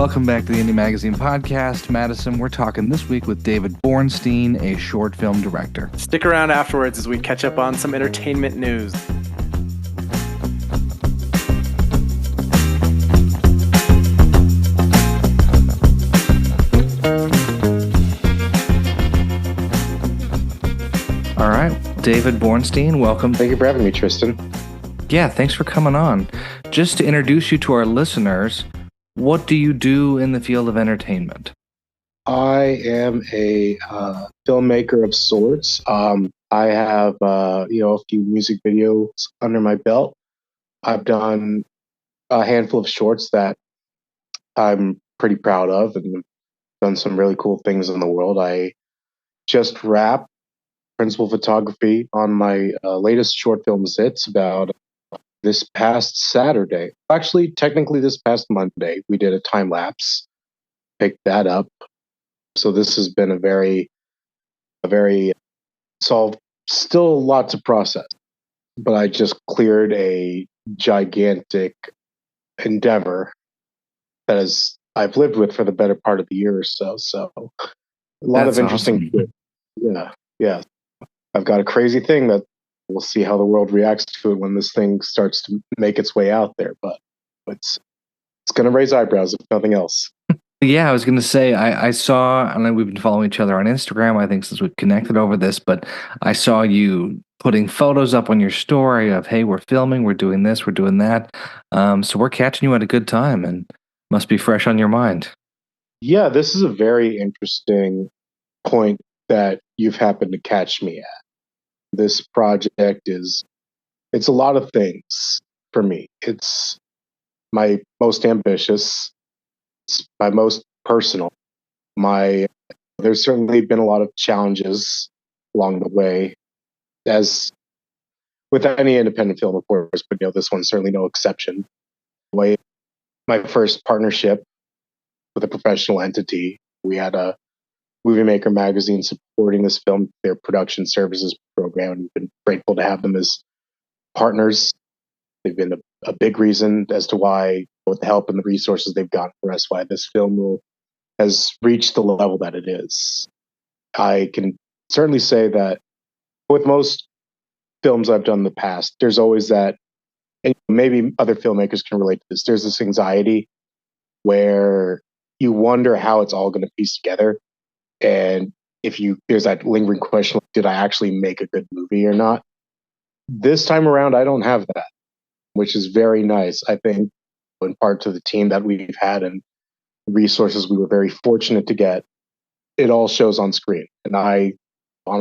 Welcome back to the Indie Magazine Podcast. Madison, we're talking this week with David Bornstein, a short film director. Stick around afterwards as we catch up on some entertainment news. All right, David Bornstein, welcome. Thank you for having me, Tristan. Yeah, thanks for coming on. Just to introduce you to our listeners, what do you do in the field of entertainment? I am a filmmaker of sorts. I have a few music videos under my belt. I've done a handful of shorts that I'm pretty proud of, and done some really cool things in the world. I just wrapped principal photography on my latest short film, Zits, about this past Saturday. Actually, technically this past Monday, we did a time lapse, picked that up. So this has been a very solved, still a lot to process, but I just cleared a gigantic endeavor that I've lived with for the better part of the year or so. So a lot That's of interesting, awesome. yeah. I've got a crazy thing that we'll see how the world reacts to it when this thing starts to make its way out there. But it's going to raise eyebrows, if nothing else. Yeah, I was going to say, I saw, and we've been following each other on Instagram, I think, since we've connected over this, but I saw you putting photos up on your story of, hey, we're filming, we're doing this, we're doing that. So we're catching you at a good time and must be fresh on your mind. Yeah, this is a very interesting point that you've happened to catch me at. This project it's a lot of things for me. It's my most ambitious, it's my most personal. There's certainly been a lot of challenges along the way, as with any independent film, of course, but this one's certainly no exception. My first partnership with a professional entity, we had a Movie Maker magazine supporting this film, their production services program, and we've been grateful to have them as partners. They've been a big reason as to why, with the help and the resources they've gotten for us, why this film has reached the level that it is. I can certainly say that with most films I've done in the past, there's always that, and maybe other filmmakers can relate to this, there's this anxiety where you wonder how it's all going to piece together. And there's that lingering question, like, did I actually make a good movie or not? This time around, I don't have that, which is very nice. I think in part to the team that we've had and resources we were very fortunate to get, it all shows on screen. And on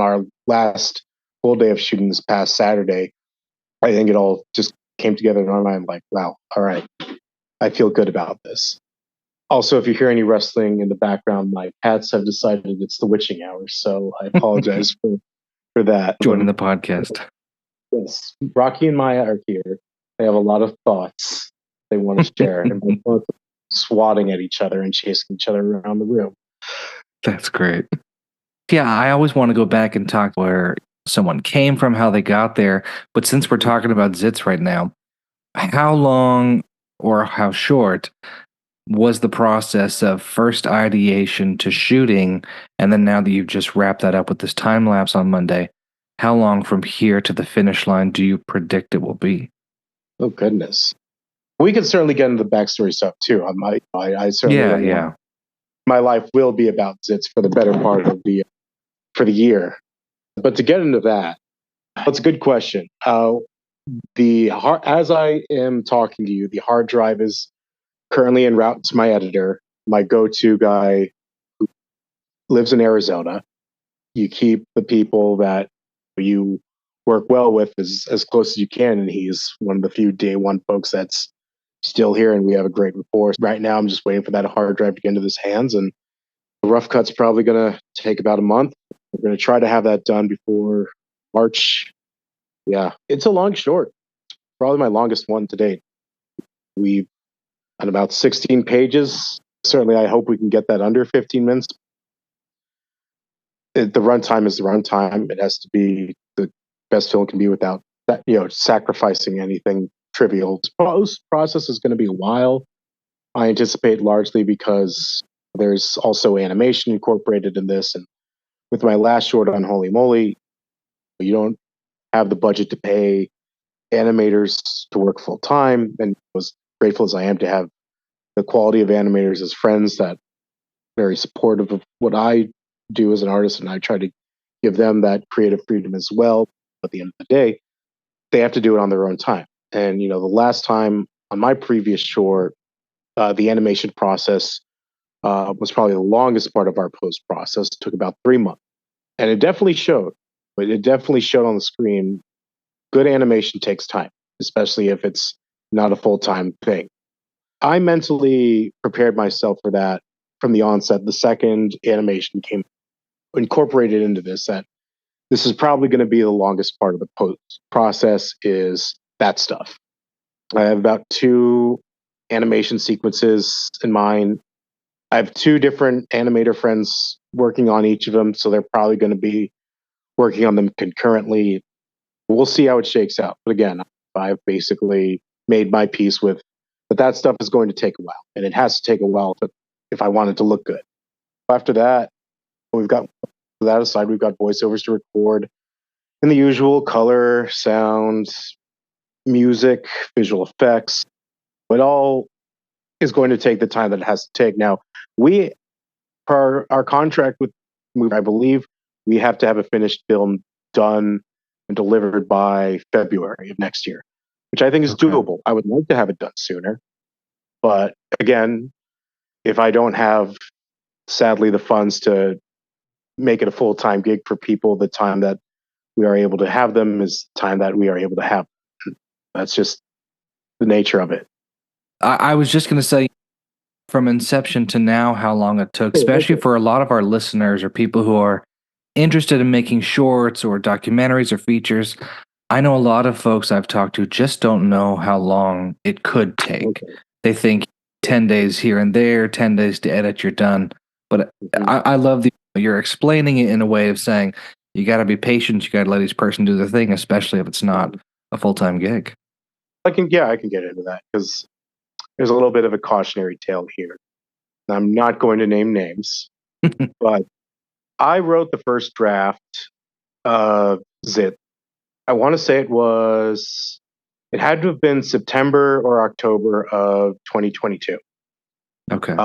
our last full day of shooting this past Saturday, I think it all just came together in my mind like, wow, all right, I feel good about this. Also, if you hear any rustling in the background, my cats have decided it's the witching hour, so I apologize for that. Joining the podcast. Yes, Rocky and Maya are here. They have a lot of thoughts they want to share, and we're both swatting at each other and chasing each other around the room. That's great. Yeah, I always want to go back and talk where someone came from, how they got there. But since we're talking about Zits right now, how long or how short was the process of first ideation to shooting, and then now that you've just wrapped that up with this time lapse on Monday, how long from here to the finish line do you predict it will be? Oh goodness, we can certainly get into the backstory stuff too. I certainly my life will be about Zits for the better part of the year. But to get into that, that's a good question. As I am talking to you, the hard drive is currently en route to my editor, my go-to guy who lives in Arizona. You keep the people that you work well with as close as you can, and he's one of the few day one folks that's still here, and we have a great rapport. Right now, I'm just waiting for that hard drive to get into his hands, and the rough cut's probably going to take about a month. We're going to try to have that done before March. Yeah, it's a long short, probably my longest one to date. We've at about 16 pages. Certainly, I hope we can get that under 15 minutes. The runtime is the runtime. It has to be the best film can be without that, sacrificing anything trivial. Post process is going to be a while. I anticipate largely because there's also animation incorporated in this. And with my last short, Unholy Mole, you don't have the budget to pay animators to work full time. And as grateful as I am to have the quality of animators as friends that are very supportive of what I do as an artist, and I try to give them that creative freedom as well. At the end of the day, they have to do it on their own time. And the last time on my previous short, the animation process was probably the longest part of our post process. It took about 3 months, and it definitely showed. But it definitely showed on the screen. Good animation takes time, especially if it's not a full time thing. I mentally prepared myself for that from the onset. The second animation came incorporated into this, that this is probably going to be the longest part of the post process, is that stuff. I have about 2 animation sequences in mind. I have 2 different animator friends working on each of them, so they're probably going to be working on them concurrently. We'll see how it shakes out. But again, I've basically made my peace with that stuff is going to take a while, and it has to take a while if I want it to look good. After that, we've got that aside, we've got voiceovers to record, and the usual color, sound, music, visual effects. It all is going to take the time that it has to take. Now, per our contract with movie, I believe we have to have a finished film done and delivered by February of next year, which I think is doable. I would like to have it done sooner. But again, if I don't have, sadly, the funds to make it a full-time gig for people, the time that we are able to have them is time that we are able to have. That's just the nature of it. I was just going to say, from inception to now, how long it took, especially for a lot of our listeners or people who are interested in making shorts or documentaries or features. I know a lot of folks I've talked to just don't know how long it could take. They think 10 days here and there, 10 days to edit, you're done. But I love you're explaining it in a way of saying you got to be patient. You got to let each person do their thing, especially if it's not a full-time gig. I can get into that because there's a little bit of a cautionary tale here. I'm not going to name names, but I wrote the first draft of Zits. I want to say it had to have been September or October of 2022. Okay.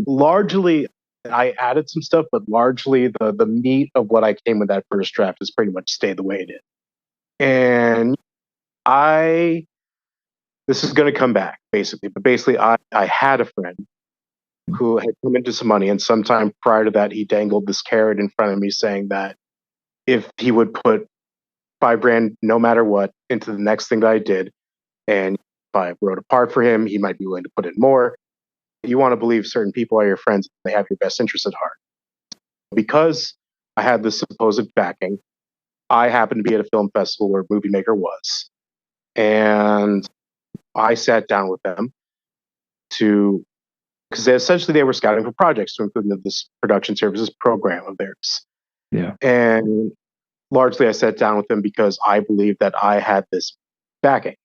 Largely, I added some stuff, but largely the meat of what I came with that first draft has pretty much stayed the way it is. And this is going to come back, basically. But basically, I had a friend who had come into some money, and sometime prior to that, he dangled this carrot in front of me saying that if he would put $5,000, no matter what, into the next thing that I did, and if I wrote a part for him, he might be willing to put in more. You want to believe certain people are your friends, they have your best interests at heart. Because I had this supposed backing, I happened to be at a film festival where Movie Maker was. And I sat down with them because essentially they were scouting for projects to include in this production services program of theirs. Yeah. And largely I sat down with them because I believed that I had this backing,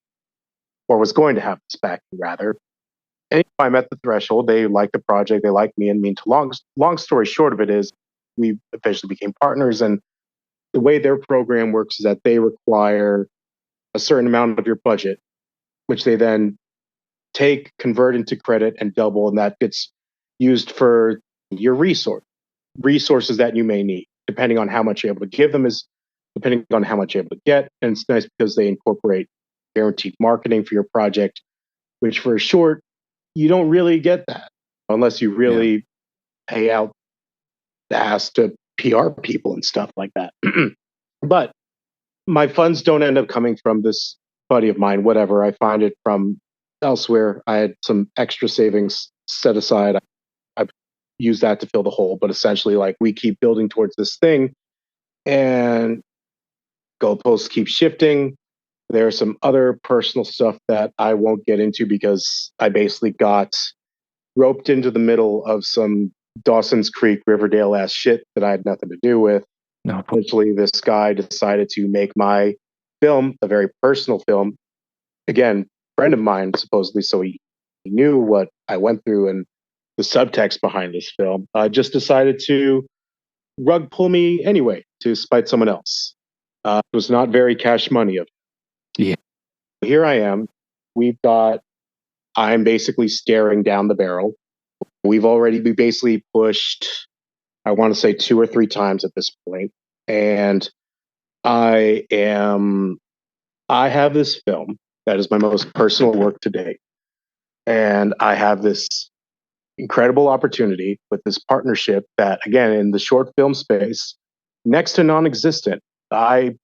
or was going to have this backing, rather. And I met the threshold. They liked the project. They liked me. And long story short of it is, we eventually became partners. And the way their program works is that they require a certain amount of your budget, which they then convert into credit and double, and that gets used for your resources that you may need, depending on how much you're able to give them, is depending on how much you're able to get. And it's nice because they incorporate guaranteed marketing for your project, which for a short, you don't really get that unless you really pay out the ass to PR people and stuff like that. But my funds don't end up coming from this buddy of mine, whatever. I find it from elsewhere. I had some extra savings set aside. I used that to fill the hole, but essentially, like, we keep building towards this thing, and goalposts keep shifting. There's some other personal stuff that I won't get into because I basically got roped into the middle of some Dawson's Creek, Riverdale ass shit that I had nothing to do with. No. Eventually, this guy decided to make my film, a very personal film. Again, friend of mine, supposedly, so he knew what I went through and the subtext behind this film, just decided to rug pull me anyway to spite someone else. It was not very cash money of. Yeah. Here I am. I'm basically staring down the barrel. We basically pushed, I want to say 2 or 3 times at this point. And I have this film that is my most personal work to date. And I have this incredible opportunity with this partnership that, again, in the short film space, next to non-existent. You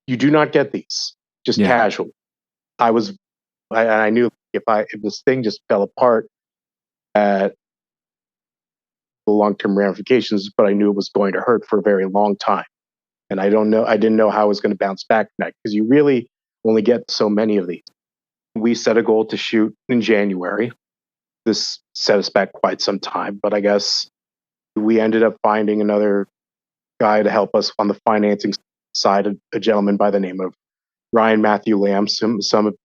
do not get these just casual. I knew if this thing just fell apart at the long-term ramifications, but I knew it was going to hurt for a very long time. And I didn't know how I was going to bounce back from that, because you really only get so many of these. We set a goal to shoot in January. This set us back quite some time, but I guess we ended up finding another guy to help us on the financing side, a gentleman by the name of Ryan Matthew Lamb. Some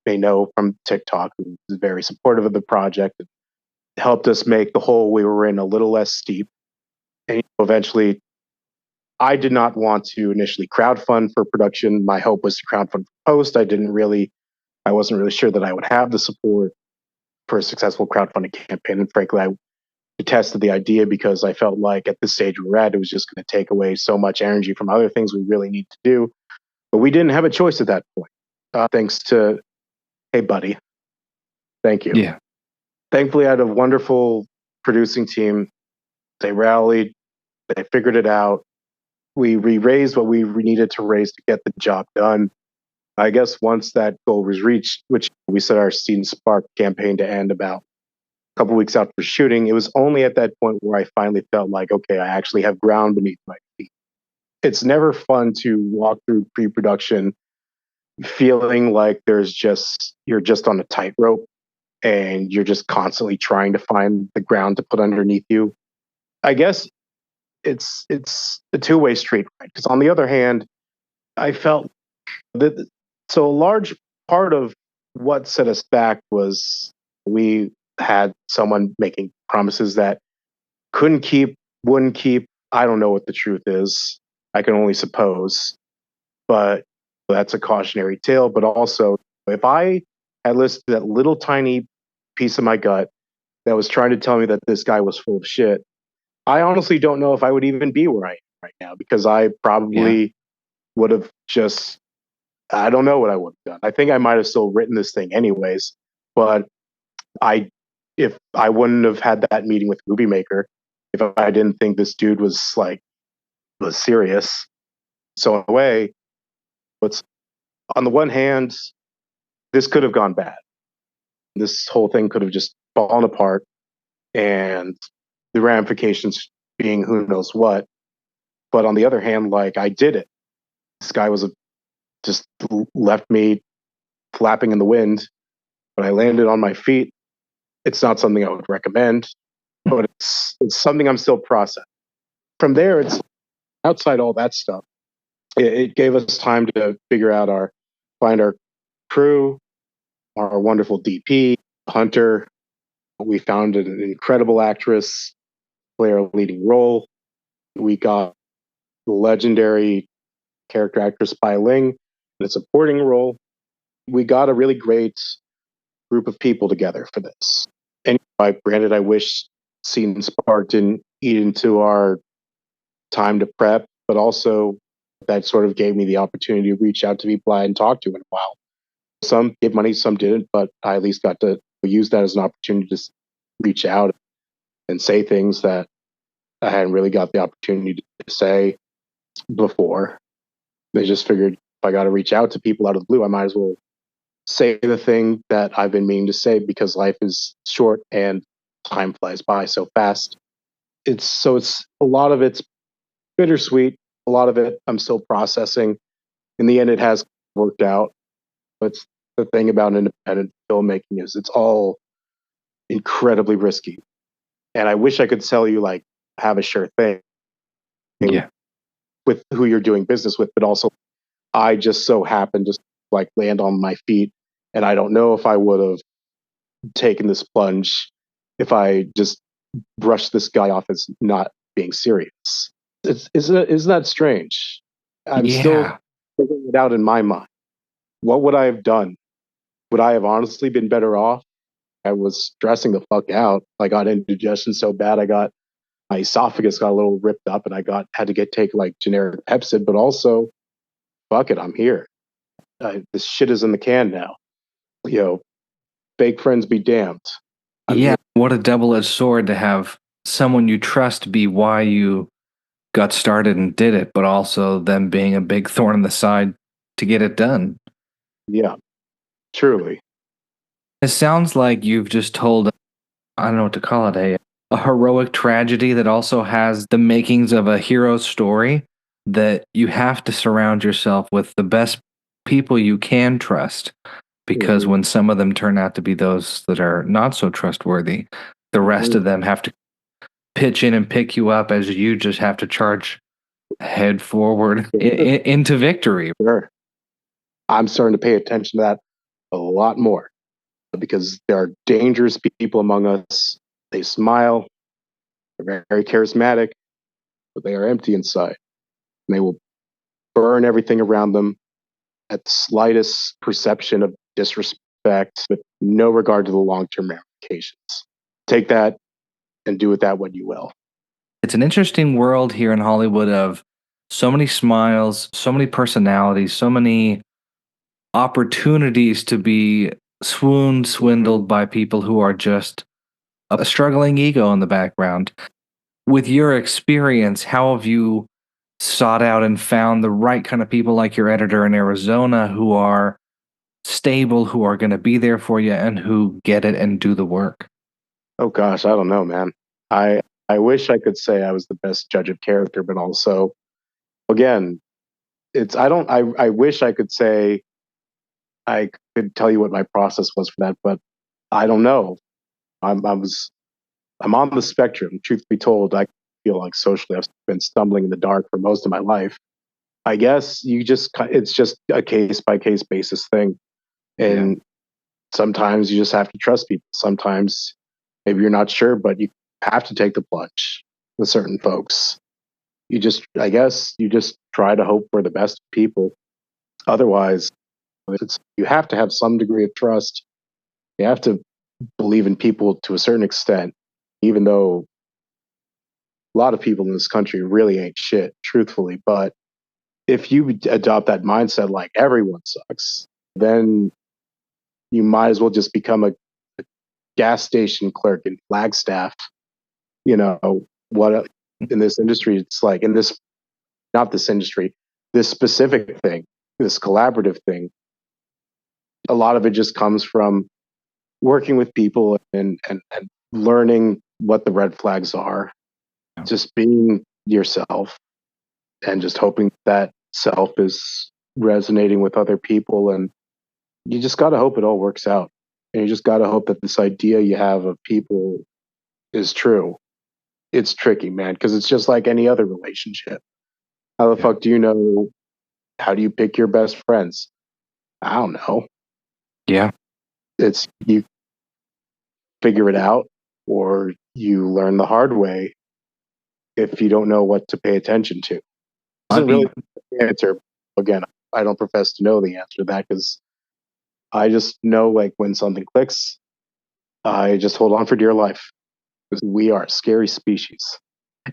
may know from TikTok, who was very supportive of the project and helped us make the hole we were in a little less steep. And eventually, I did not want to initially crowdfund for production. My hope was to crowdfund for post. I wasn't really sure that I would have the support for a successful crowdfunding campaign. And frankly, I detested the idea because I felt like at this stage we were at, it was just going to take away so much energy from other things we really need to do. But we didn't have a choice at that point. Thanks to, hey, buddy. Thank you. Yeah. Thankfully, I had a wonderful producing team. They rallied. They figured it out. We raised what we needed to raise to get the job done. I guess once that goal was reached, which we set our Seed and Spark campaign to end about a couple weeks after shooting, it was only at that point where I finally felt like, okay, I actually have ground beneath my feet. It's never fun to walk through pre-production feeling like you're just on a tightrope and you're just constantly trying to find the ground to put underneath you. I guess it's a two-way street, right? Because on the other hand, I felt that a large part of what set us back was we had someone making promises that couldn't keep, wouldn't keep. I don't know what the truth is. I can only suppose, but that's a cautionary tale. But also, if I had listened to that little tiny piece of my gut that was trying to tell me that this guy was full of shit, I honestly don't know if I would even be where I am right now, because I probably would have just, I don't know what I would have done. I think I might have still written this thing anyways, but if I wouldn't have had that meeting with Movie Maker, if I didn't think this dude was serious. So in a way, on the one hand, this could have gone bad. This whole thing could have just fallen apart, and the ramifications being who knows what. But on the other hand, like, I did it. This guy just left me flapping in the wind, but I landed on my feet. It's not something I would recommend, but it's something I'm still processing. From there, it's outside all that stuff. It gave us time to find our crew, our wonderful DP, Hunter. We found an incredible actress, play our leading role. We got the legendary character actress Bai Ling in a supporting role. We got a really great group of people together for this. And granted, I wish Seed and Spark didn't eat into our time to prep, but also that sort of gave me the opportunity to reach out to people I hadn't talked to in a while. Some gave money, some didn't, but I at least got to use that as an opportunity to reach out and say things that I hadn't really got the opportunity to say before. They just figured if I got to reach out to people out of the blue, I might as well say the thing that I've been meaning to say, because life is short and time flies by so fast. It's a lot of it's bittersweet. A lot of it I'm still processing. In the end, it has worked out. But the thing about independent filmmaking is it's all incredibly risky. And I wish I could tell you, like, have a sure thing with who you're doing business with, but also I just so happened to like land on my feet. And I don't know if I would have taken this plunge if I just brush this guy off as not being serious. Isn't that strange? I'm still Yeah. figuring it out in my mind. What would I have done? Would I have honestly been better off? I was stressing the fuck out. I got indigestion so bad. My esophagus got a little ripped up, and had to take like generic Pepsid. But also, fuck it, I'm here. This shit is in the can now. Fake friends be damned. I'm Yeah. here. What a double-edged sword to have someone you trust be why you got started and did it, but also them being a big thorn in the side to get it done. Yeah, truly. It sounds like you've just told, I don't know what to call it, a heroic tragedy that also has the makings of a hero story, that you have to surround yourself with the best people you can trust, because when some of them turn out to be those that are not so trustworthy, the rest of them have to pitch in and pick you up as you just have to charge head forward into victory. Sure. I'm starting to pay attention to that a lot more because there are dangerous people among us. They smile, they're very charismatic, but they are empty inside. And they will burn everything around them at the slightest perception of disrespect with no regard to the long term ramifications. Take that and do with that what you will. It's an interesting world here in Hollywood of so many smiles, so many personalities, so many opportunities to be swindled by people who are just a struggling ego in the background. With your experience, how have you sought out and found the right kind of people like your editor in Arizona who are stable, who are going to be there for you, and who get it and do the work? Oh gosh, I don't know, man. I wish I could say I was the best judge of character, but also, again, I wish I could say I could tell you what my process was for that, but I don't know. I'm on the spectrum. Truth be told, I feel like socially I've been stumbling in the dark for most of my life. I guess it's just a case by case basis thing, and sometimes you just have to trust people. Sometimes maybe you're not sure, but you have to take the plunge with certain folks. I guess you just try to hope for the best people. Otherwise, you have to have some degree of trust. You have to believe in people to a certain extent, even though a lot of people in this country really ain't shit, truthfully. But if you adopt that mindset like everyone sucks, then you might as well just become a gas station clerk in Flagstaff. You know, what in this industry, it's like in this, not this industry, this specific thing, this collaborative thing, a lot of it just comes from working with people and learning what the red flags are, just being yourself and just hoping that self is resonating with other people. And you just got to hope it all works out. And you just got to hope that this idea you have of people is true. It's tricky, man, because it's just like any other relationship. How the fuck do you know? How do you pick your best friends? I don't know. Yeah. It's you figure it out or you learn the hard way if you don't know what to pay attention to. Doesn't really answer. Again, I don't profess to know the answer to that because I just know like when something clicks, I just hold on for dear life because we are a scary species.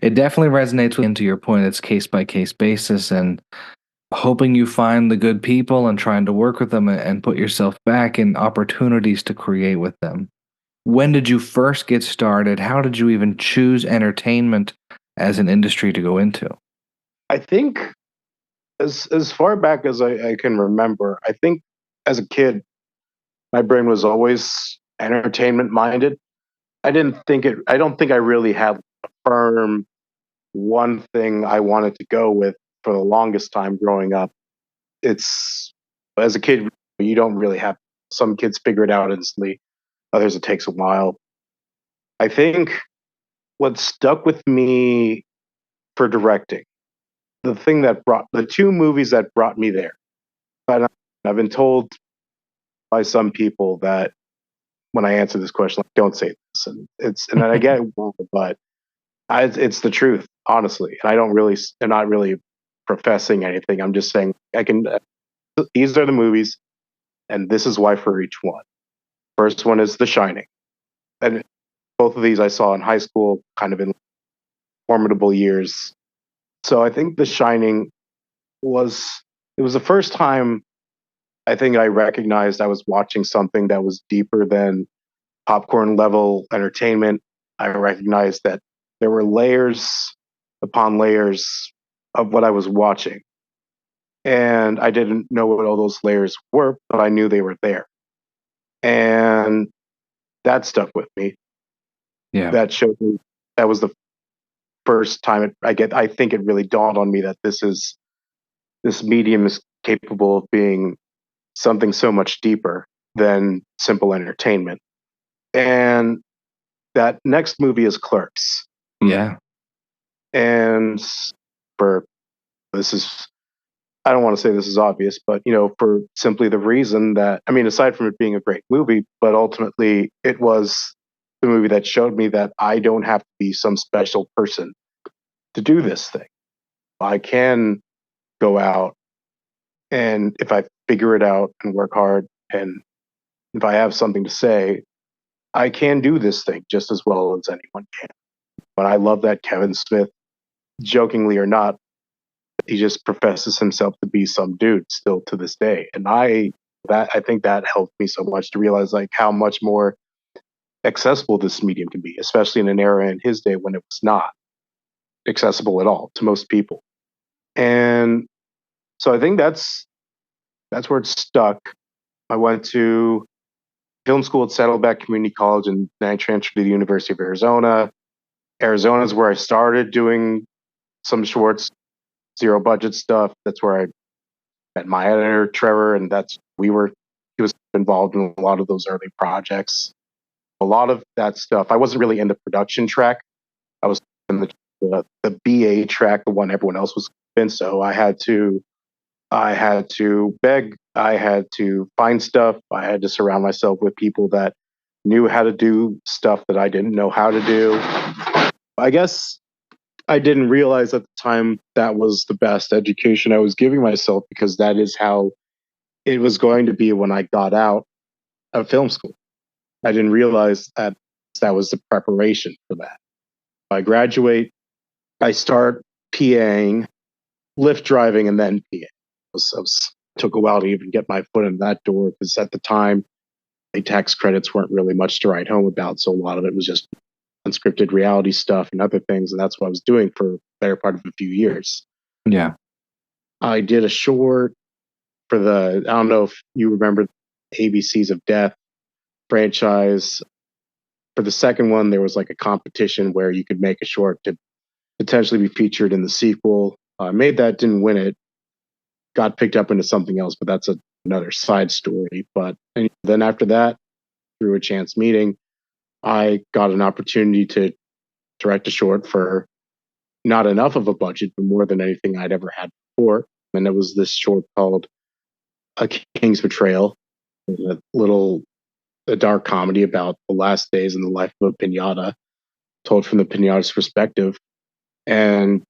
It definitely resonates with, into your point, it's case by case basis, and hoping you find the good people and trying to work with them and put yourself back in opportunities to create with them. When did you first get started? How did you even choose entertainment as an industry to go into? I think as far back as I can remember, I think as a kid, my brain was always entertainment minded. I don't think I really had a firm one thing I wanted to go with for the longest time growing up. It's as a kid, you don't really have, some kids figure it out instantly, others it takes a while. I think what stuck with me for directing, the two movies that brought me there. But I've been told by some people that when I answer this question, like, don't say this. And I get it, but it's the truth, honestly. And I'm not really professing anything. I'm just saying these are the movies, and this is why for each one. First one is The Shining. And both of these I saw in high school, kind of in formidable years. So I think The Shining it was the first time I think I recognized I was watching something that was deeper than popcorn level entertainment. I recognized that there were layers upon layers of what I was watching. And I didn't know what all those layers were, but I knew they were there. And that stuck with me. Yeah. That showed me that was the first time I think it really dawned on me that this medium is capable of being something so much deeper than simple entertainment. And that next movie is Clerks. Yeah. And for this is I don't want to say this is obvious, but for simply the reason that aside from it being a great movie, but ultimately it was the movie that showed me that I don't have to be some special person to do this thing. I can go out, and if I figure it out and work hard, and if I have something to say, I can do this thing just as well as anyone can. But I love that Kevin Smith, jokingly or not, he just professes himself to be some dude still to this day. And I think that helped me so much to realize like how much more accessible this medium can be, especially in an era in his day when it was not accessible at all to most people. And so I think that's where it stuck. I went to film school at Saddleback Community College, and then I transferred to the University of Arizona. Arizona is where I started doing some shorts, zero budget stuff. That's where I met my editor, Trevor, and he was involved in a lot of those early projects. A lot of that stuff, I wasn't really in the production track. I was in the BA track, the one everyone else was in. So I had to beg, I had to find stuff, I had to surround myself with people that knew how to do stuff that I didn't know how to do. I guess I didn't realize at the time that was the best education I was giving myself, because that is how it was going to be when I got out of film school. I didn't realize that was the preparation for that. I graduate, I start PAing, Lyft driving, and then PA. Took a while to even get my foot in that door, because at the time, the tax credits weren't really much to write home about. So a lot of it was just unscripted reality stuff and other things. And that's what I was doing for the better part of a few years. Yeah. I did a short for I don't know if you remember ABCs of Death franchise. For the second one, there was like a competition where you could make a short to potentially be featured in the sequel. I made that, didn't win it, got picked up into something else, but that's another side story. But then after that, through a chance meeting, I got an opportunity to direct a short for not enough of a budget, but more than anything I'd ever had before. And it was this short called A King's Betrayal, a dark comedy about the last days in the life of a pinata, told from the pinata's perspective. And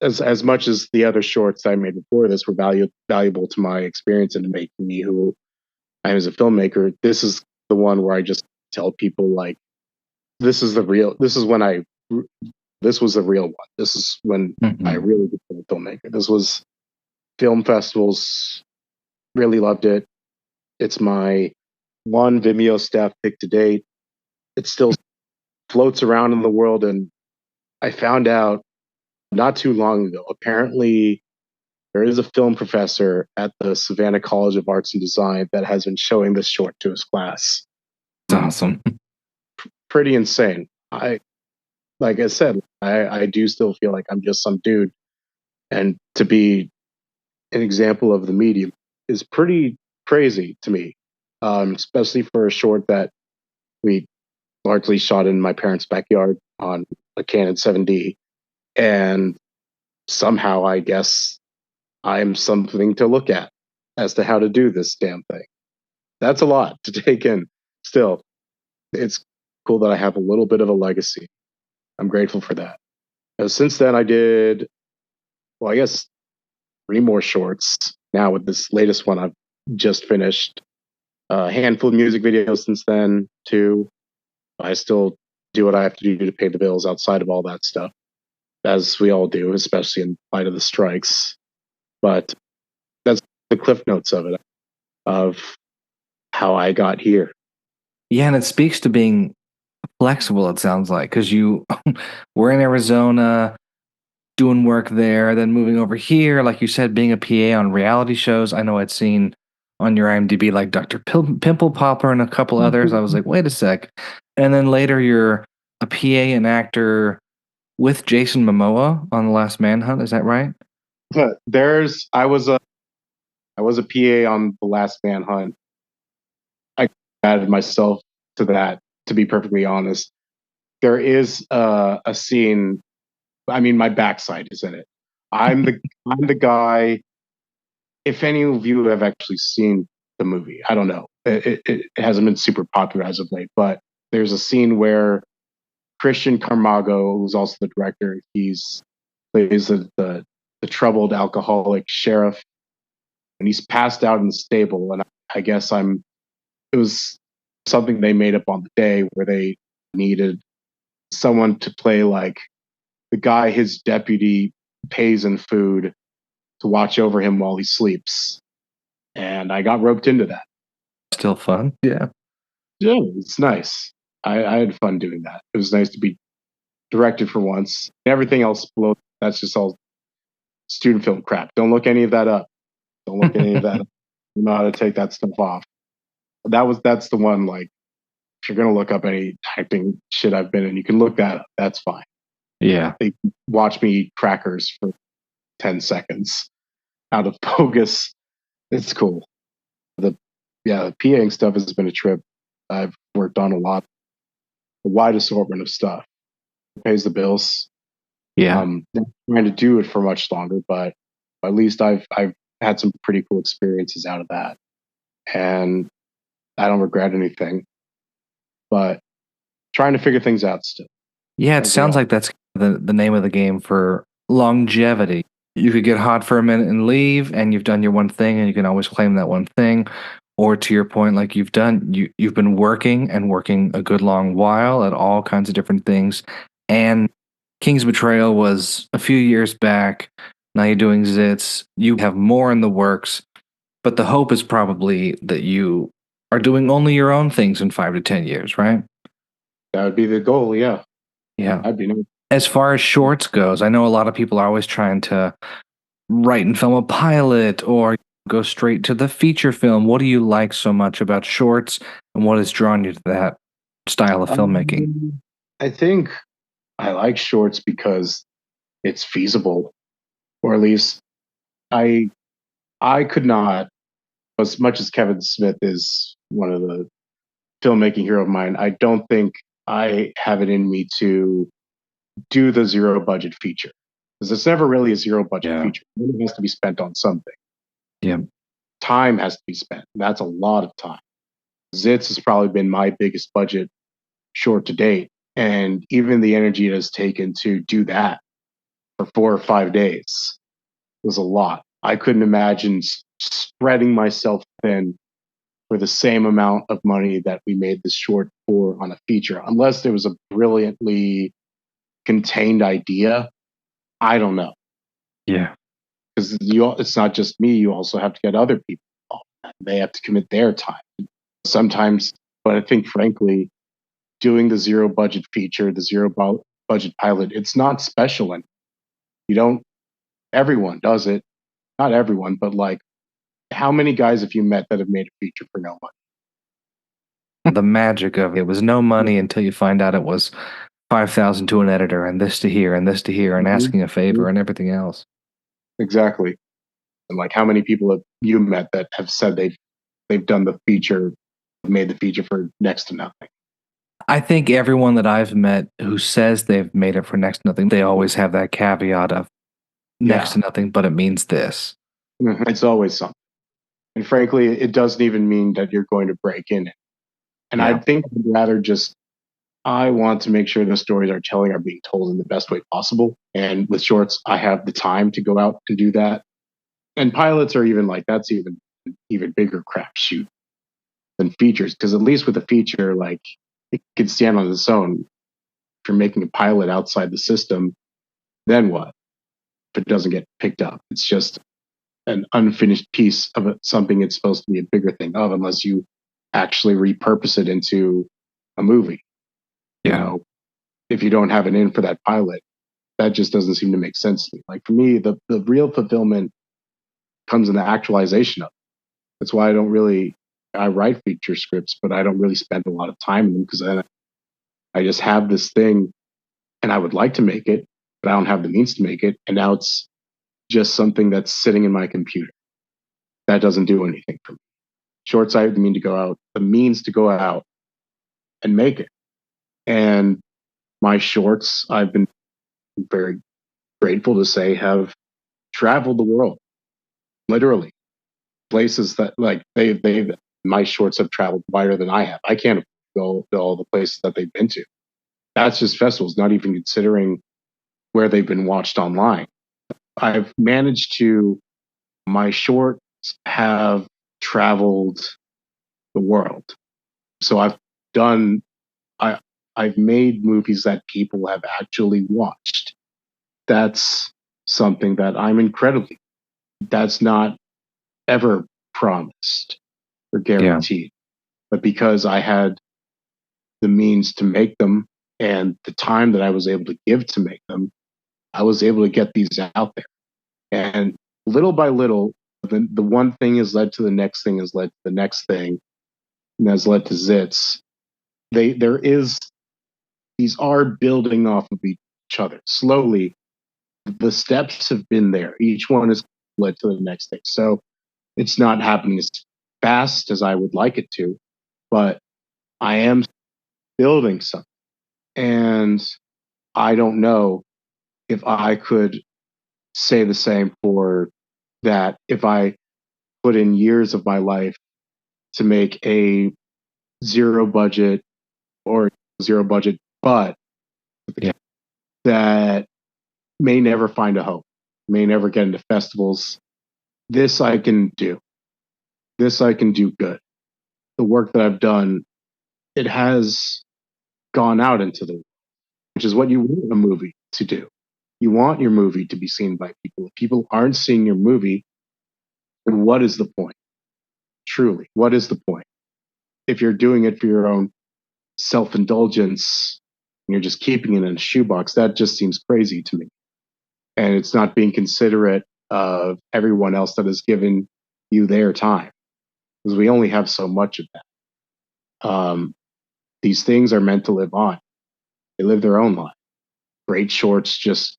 as much as the other shorts I made before this were valuable to my experience and to make me who I am as a filmmaker, this is the one where I just tell people like, this was the real one. This is when I really became a filmmaker. This was film festivals, really loved it. It's my one Vimeo staff pick to date. It still floats around in the world, and I found out not too long ago, apparently there is a film professor at the Savannah College of Arts and Design that has been showing this short to his class. It's awesome. Pretty insane. Like I said, I do still feel like I'm just some dude. And to be an example of the medium is pretty crazy to me, especially for a short that we largely shot in my parents' backyard on a Canon 7D. And somehow, I guess, I'm something to look at as to how to do this damn thing. That's a lot to take in still. it's cool that I have a little bit of a legacy. I'm grateful for that. Since then, I did, well, I guess 3 more shorts. Now with this latest one, I've just finished a handful of music videos since then, too. I still do what I have to do to pay the bills outside of all that stuff, as we all do, especially in light of the strikes. But that's the cliff notes of it, of how I got here. Yeah, and it speaks to being flexible, it sounds like, because you were in Arizona doing work there, then moving over here, like you said, being a PA on reality shows. I know I'd seen on your IMDb like Dr. Pimple Popper and a couple others. I was like, wait a sec. And then later you're a PA and actor with Jason Momoa on The Last Manhunt. Is that right? I was a PA on The Last Manhunt. I added myself to that, to be perfectly honest. There is a scene. I mean, my backside is in it. I'm the guy. If any of you have actually seen the movie, I don't know. It hasn't been super popular as of late, but there's a scene where Christian Carmago, who's also the director, he's plays the troubled alcoholic sheriff, and he's passed out in the stable. And I guess it was something they made up on the day where they needed someone to play like the guy his deputy pays in food to watch over him while he sleeps. And I got roped into that. Still fun. Yeah. Yeah, it's nice. I had fun doing that. It was nice to be directed for once. Everything else below, that's just all student film crap. Don't look any of that up. Don't look any of that up. You know how to take that stuff off. That's the one, like, if you're gonna look up any acting shit I've been in, you can look that up. That's fine. Yeah. They watch me eat crackers for 10 seconds out of focus. It's cool. The PAing stuff has been a trip. I've worked on a wide assortment of stuff. It pays the bills. Yeah. Not trying to do it for much longer, but at least I've had some pretty cool experiences out of that, and I don't regret anything. But trying to figure things out still. Yeah, it sounds Overall. like that's the name of the game for longevity. You could get hot for a minute and leave, and you've done your one thing, and you can always claim that one thing. Or to your point, like you've been working and working a good long while at all kinds of different things. And King's Betrayal was a few years back. Now you're doing Zits. You have more in the works, but the hope is probably that you are doing only your own things in 5 to 10 years, right? That would be the goal. Yeah, Yeah. I'd be nice. As far as shorts goes, I know a lot of people are always trying to write and film a pilot or go straight to the feature film. What do you like so much about shorts, and what has drawn you to that style of filmmaking? I think I like shorts because it's feasible, or at least I could not, as much as Kevin Smith is one of the filmmaking hero of mine, I don't think I have it in me to do the zero budget feature, because it's never really a zero budget feature. It has to be spent on something. Yeah. Time has to be spent. That's a lot of time. Zits has probably been my biggest budget short to date, and even the energy it has taken to do that for 4 or 5 days was a lot. I couldn't imagine spreading myself thin for the same amount of money that we made this short for on a feature, unless there was a brilliantly contained idea. I don't know, Yeah. because it's not just me. You also have to get other people involved. They have to commit their time sometimes. But I think, frankly, doing the zero budget feature, the budget pilot, it's not special. And you don't, everyone does it. Not everyone, but like, how many guys have you met that have made a feature for no money? The magic of it was no money until you find out it was 5,000 to an editor, and this to here, and this to here, and asking a favor, and everything else. Exactly. And like, how many people have you met that have said they've done the feature, made the feature for next to nothing? I think everyone that I've met who says they've made it for next to nothing, they always have that caveat of next to nothing, but it means this. It's always something. And frankly, it doesn't even mean that you're going to break in it. And I think I'd rather I want to make sure the stories are being told in the best way possible. And with shorts, I have the time to go out and do that. And pilots are even like, that's even bigger crapshoot than features. Because at least with a feature, like it can stand on its own. If you're making a pilot outside the system, then what? If it doesn't get picked up, it's just an unfinished piece of something it's supposed to be a bigger thing of, unless you actually repurpose it into a movie. You know, if you don't have an in for that pilot, that just doesn't seem to make sense to me. Like for me, the real fulfillment comes in the actualization of it. That's why I write feature scripts, but I don't really spend a lot of time in them because I just have this thing and I would like to make it, but I don't have the means to make it. And now it's just something that's sitting in my computer. That doesn't do anything for me. Shorts, I have the means to go out and make it. And my shorts, I've been very grateful to say, have traveled the world, literally. Places that like my shorts have traveled wider than I have. I can't go to all the places that they've been to. That's just festivals, not even considering where they've been watched online. I've managed to, my shorts have traveled the world. So I've made movies that people have actually watched. That's something that that's not ever promised or guaranteed. But because I had the means to make them and the time that I was able to give to make them, I was able to get these out there. And little by little, the one thing has led to the next thing, has led to the next thing, and has led to Zits. These are building off of each other slowly. The steps have been there. Each one has led to the next thing. So it's not happening as fast as I would like it to, but I am building something. And I don't know if I could say the same for that if I put in years of my life to make a zero budget or zero budget, but that may never find a home, may never get into festivals. This I can do. This I can do good. The work that I've done, it has gone out into the world, which is what you want a movie to do. You want your movie to be seen by people. If people aren't seeing your movie, then what is the point? Truly, what is the point? If you're doing it for your own self-indulgence, and you're just keeping it in a shoebox, that just seems crazy to me. And it's not being considerate of everyone else that has given you their time, because we only have so much of that. These things are meant to live on. They live their own life. Great shorts just,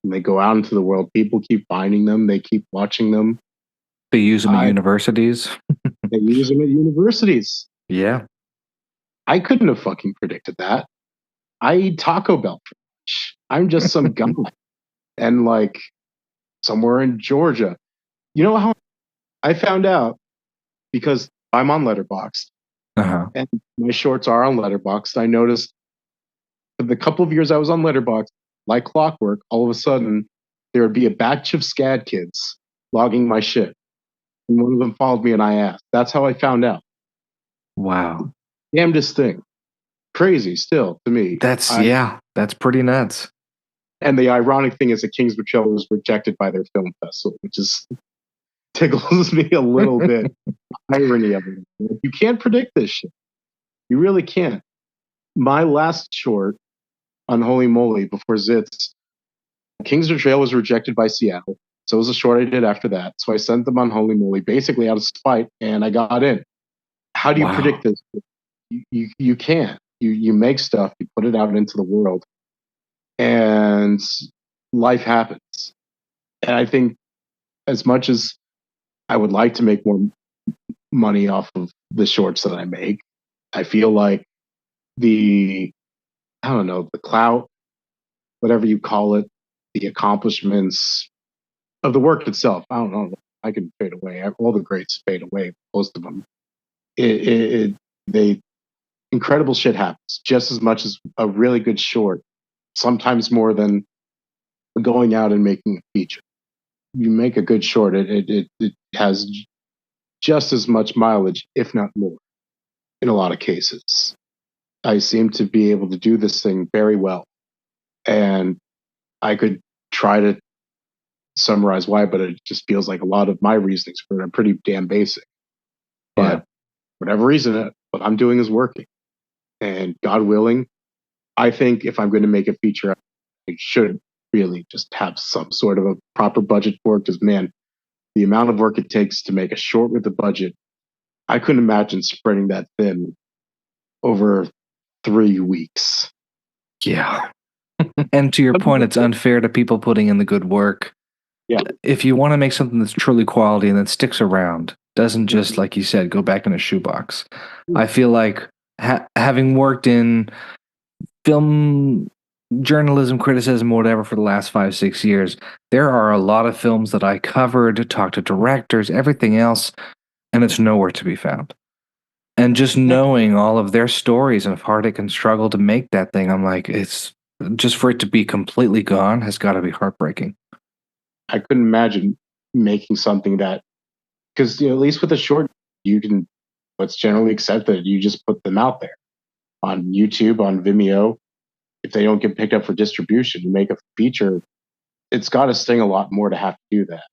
when they go out into the world, people keep finding them. They keep watching them. They use them at universities. They use them at universities. Yeah. I couldn't have fucking predicted that. I eat Taco Bell for lunch. I'm just some guy. And like somewhere in Georgia. You know how I found out? Because I'm on Letterboxd. And my shorts are on Letterboxd. I noticed the couple of years I was on Letterboxd, like clockwork, all of a sudden there would be a batch of SCAD kids logging my shit. And one of them followed me and I asked. That's how I found out. Wow. Damnedest thing. Crazy still to me. That's pretty nuts. And the ironic thing is that King's Betrayal was rejected by their film festival, which is tickles me a little bit. Irony of it. You can't predict this shit. You really can't. My last short, Unholy Mole, before Zits, King's Betrayal was rejected by Seattle. So it was a short I did after that. So I sent them Unholy Mole basically out of spite, and I got in. How do you predict this? You can't. You make stuff, you put it out into the world, and life happens. And I think as much as I would like to make more money off of the shorts that I make, I feel like the clout, whatever you call it, the accomplishments of the work itself, I don't know. I can fade away. All the greats fade away, most of them. They incredible shit happens just as much as a really good short, sometimes more than going out and making a feature. You make a good short, it has just as much mileage, if not more, in a lot of cases. I seem to be able to do this thing very well. And I could try to summarize why, but it just feels like a lot of my reasonings for it are pretty damn basic. But whatever reason, what I'm doing is working. And God willing, I think if I'm going to make a feature, I should really just have some sort of a proper budget for it. Because, man, the amount of work it takes to make a short with a budget, I couldn't imagine spreading that thin over 3 weeks. Yeah. And to your point, it's unfair to people putting in the good work. Yeah. If you want to make something that's truly quality and that sticks around, doesn't just, like you said, go back in a shoebox. I feel like having worked in film journalism, criticism, whatever for the last 5-6 years, there are a lot of films that I covered, talked to directors, everything else, and it's nowhere to be found. And just knowing all of their stories and how hard it can struggle to make that thing, I'm like, it's just for it to be completely gone has got to be heartbreaking. I couldn't imagine making something that, because at least with a short, you can, what's generally accepted, you just put them out there on YouTube, on Vimeo. If they don't get picked up for distribution, you make a feature. It's got to sting a lot more to have to do that.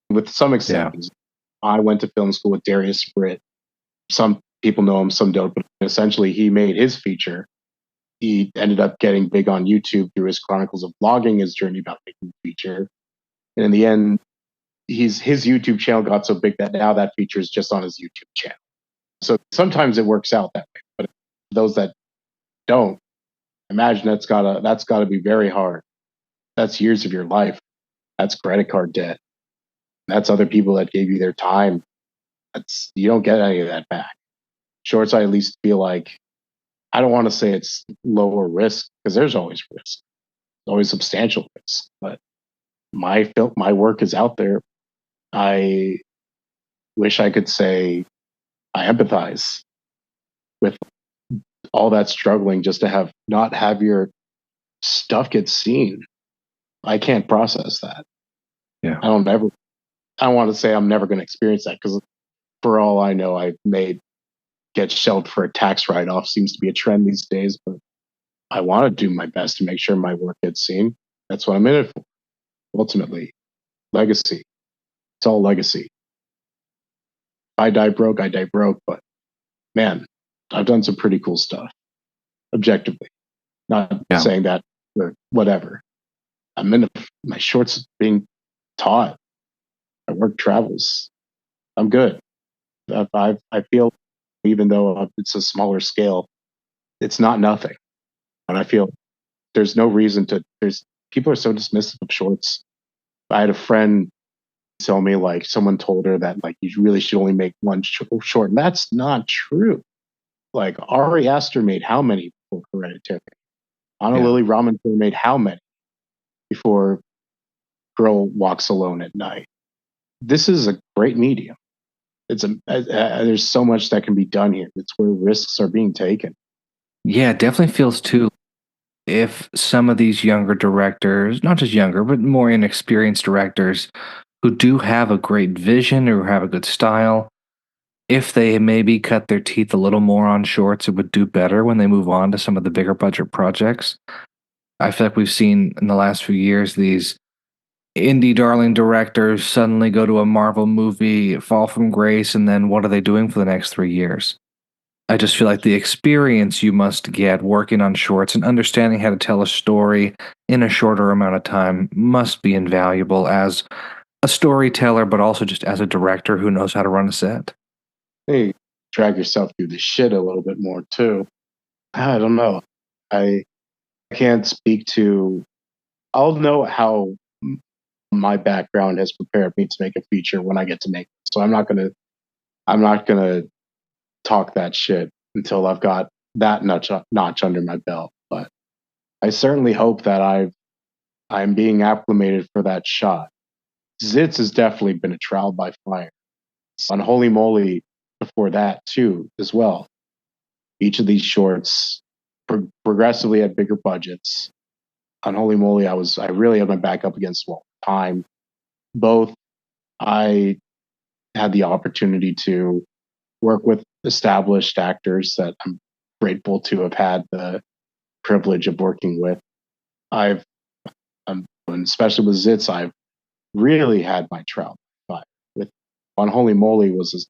With some exceptions, I went to film school with Darius Britt. Some people know him, some don't, but essentially he made his feature. He ended up getting big on YouTube through his chronicles of vlogging, his journey about making a feature. And in the end, his YouTube channel got so big that now that feature is just on his YouTube channel. So sometimes it works out that way. But those that don't, imagine that's gotta be very hard. That's years of your life. That's credit card debt. That's other people that gave you their time. You don't get any of that back. Shorts, I at least feel like, I don't want to say it's lower risk, because there's always risk. There's always substantial risk. But my work is out there. I wish I could say I empathize with all that struggling just to not have your stuff get seen. I can't process that. Yeah. I don't want to say I'm never going to experience that, because for all I know, get shelled for a tax write-off seems to be a trend these days, but I want to do my best to make sure my work gets seen. That's what I'm in it for. Ultimately, legacy. It's all legacy. I die broke, but man, I've done some pretty cool stuff. Objectively. Not saying that, or whatever. My shorts being taught. My work travels. I'm good. I feel, even though it's a smaller scale, it's not nothing. And I feel there's no reason people are so dismissive of shorts. I had a friend tell me, like, someone told her that, like, you really should only make one short. And that's not true. Like, Ari Aster made how many before Hereditary? Anna Lily Ramanpur made how many before Girl Walks Alone at Night? This is a great medium. There's so much that can be done here. It's where risks are being taken. Yeah, it definitely feels too, if some of these younger directors, not just younger, but more inexperienced directors who do have a great vision or have a good style, if they maybe cut their teeth a little more on shorts, it would do better when they move on to some of the bigger budget projects. I feel like we've seen in the last few years these indie darling directors suddenly go to a Marvel movie, fall from grace, and then what are they doing for the next 3 years? I just feel like the experience you must get working on shorts and understanding how to tell a story in a shorter amount of time must be invaluable as a storyteller, but also just as a director who knows how to run a set. Hey, drag yourself through the shit a little bit more too. I don't know. I can't speak to. I'll know how my background has prepared me to make a feature when I get to make it. So I'm not gonna talk that shit until I've got that notch under my belt. But I certainly hope that I'm being acclimated for that shot. Zits has definitely been a trial by fire. Unholy Mole before that too, as well. Each of these shorts progressively had bigger budgets. Unholy Mole, I really had my back up against the wall. Time. Both, I had the opportunity to work with established actors that I'm grateful to have had the privilege of working with. And especially with Zits, I've really had my trial. But with Unholy Mole was a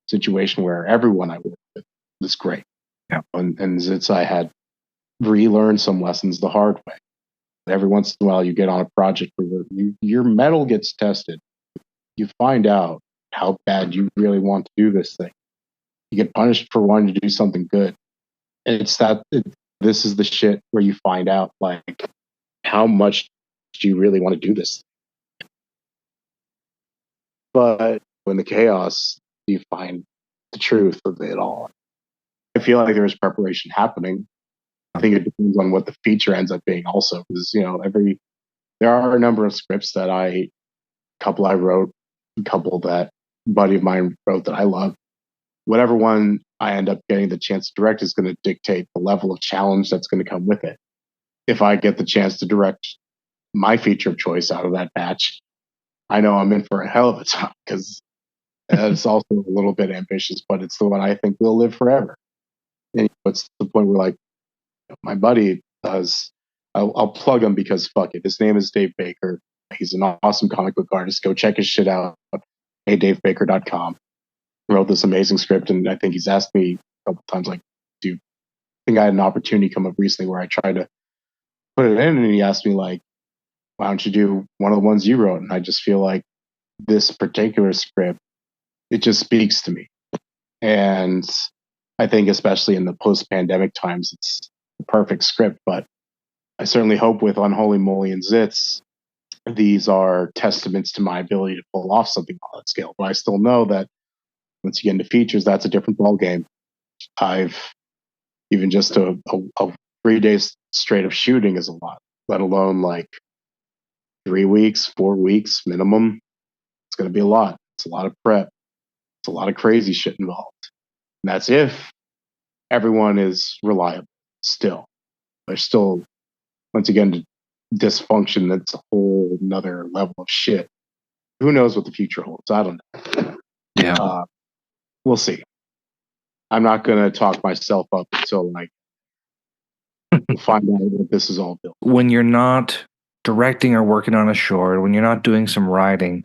situation where everyone I worked with was great. Yeah. And Zits, I had relearned some lessons the hard way. Every once in a while, you get on a project where your metal gets tested. You find out how bad you really want to do this thing. You get punished for wanting to do something good. This is the shit where you find out like how much do you really want to do this. But in the chaos, you find the truth of it all. I feel like there is preparation happening. I think it depends on what the feature ends up being also, because there are a number of scripts that I wrote, a couple that a buddy of mine wrote that I love. Whatever one I end up getting the chance to direct is going to dictate the level of challenge that's going to come with it. If I get the chance to direct my feature of choice out of that batch, I know I'm in for a hell of a time, because it's also a little bit ambitious, but it's the one I think will live forever. And it's the point where, like, my buddy does, I'll plug him because fuck it. His name is Dave Baker. He's an awesome comic book artist. Go check his shit out. HeyDaveBaker.com. He wrote this amazing script, and I think he's asked me a couple times, like, dude, I think I had an opportunity come up recently where I tried to put it in, and he asked me, like, why don't you do one of the ones you wrote? And I just feel like this particular script, it just speaks to me. And I think especially in the post-pandemic times, it's the perfect script. But I certainly hope with Unholy Mole and Zits, these are testaments to my ability to pull off something on that scale. But I still know that once you get into features, that's a different ballgame. I've even just a 3 days straight of shooting is a lot, let alone like 3 weeks, 4 weeks minimum. It's going to be a lot. It's a lot of prep. It's a lot of crazy shit involved. And that's if everyone is reliable still. There's still, once again, dysfunction. That's a whole another level of shit. Who knows what the future holds? I don't know. Yeah. We'll see. I'm not going to talk myself up until like find out what this is all built. When you're not directing or working on a short, when you're not doing some writing,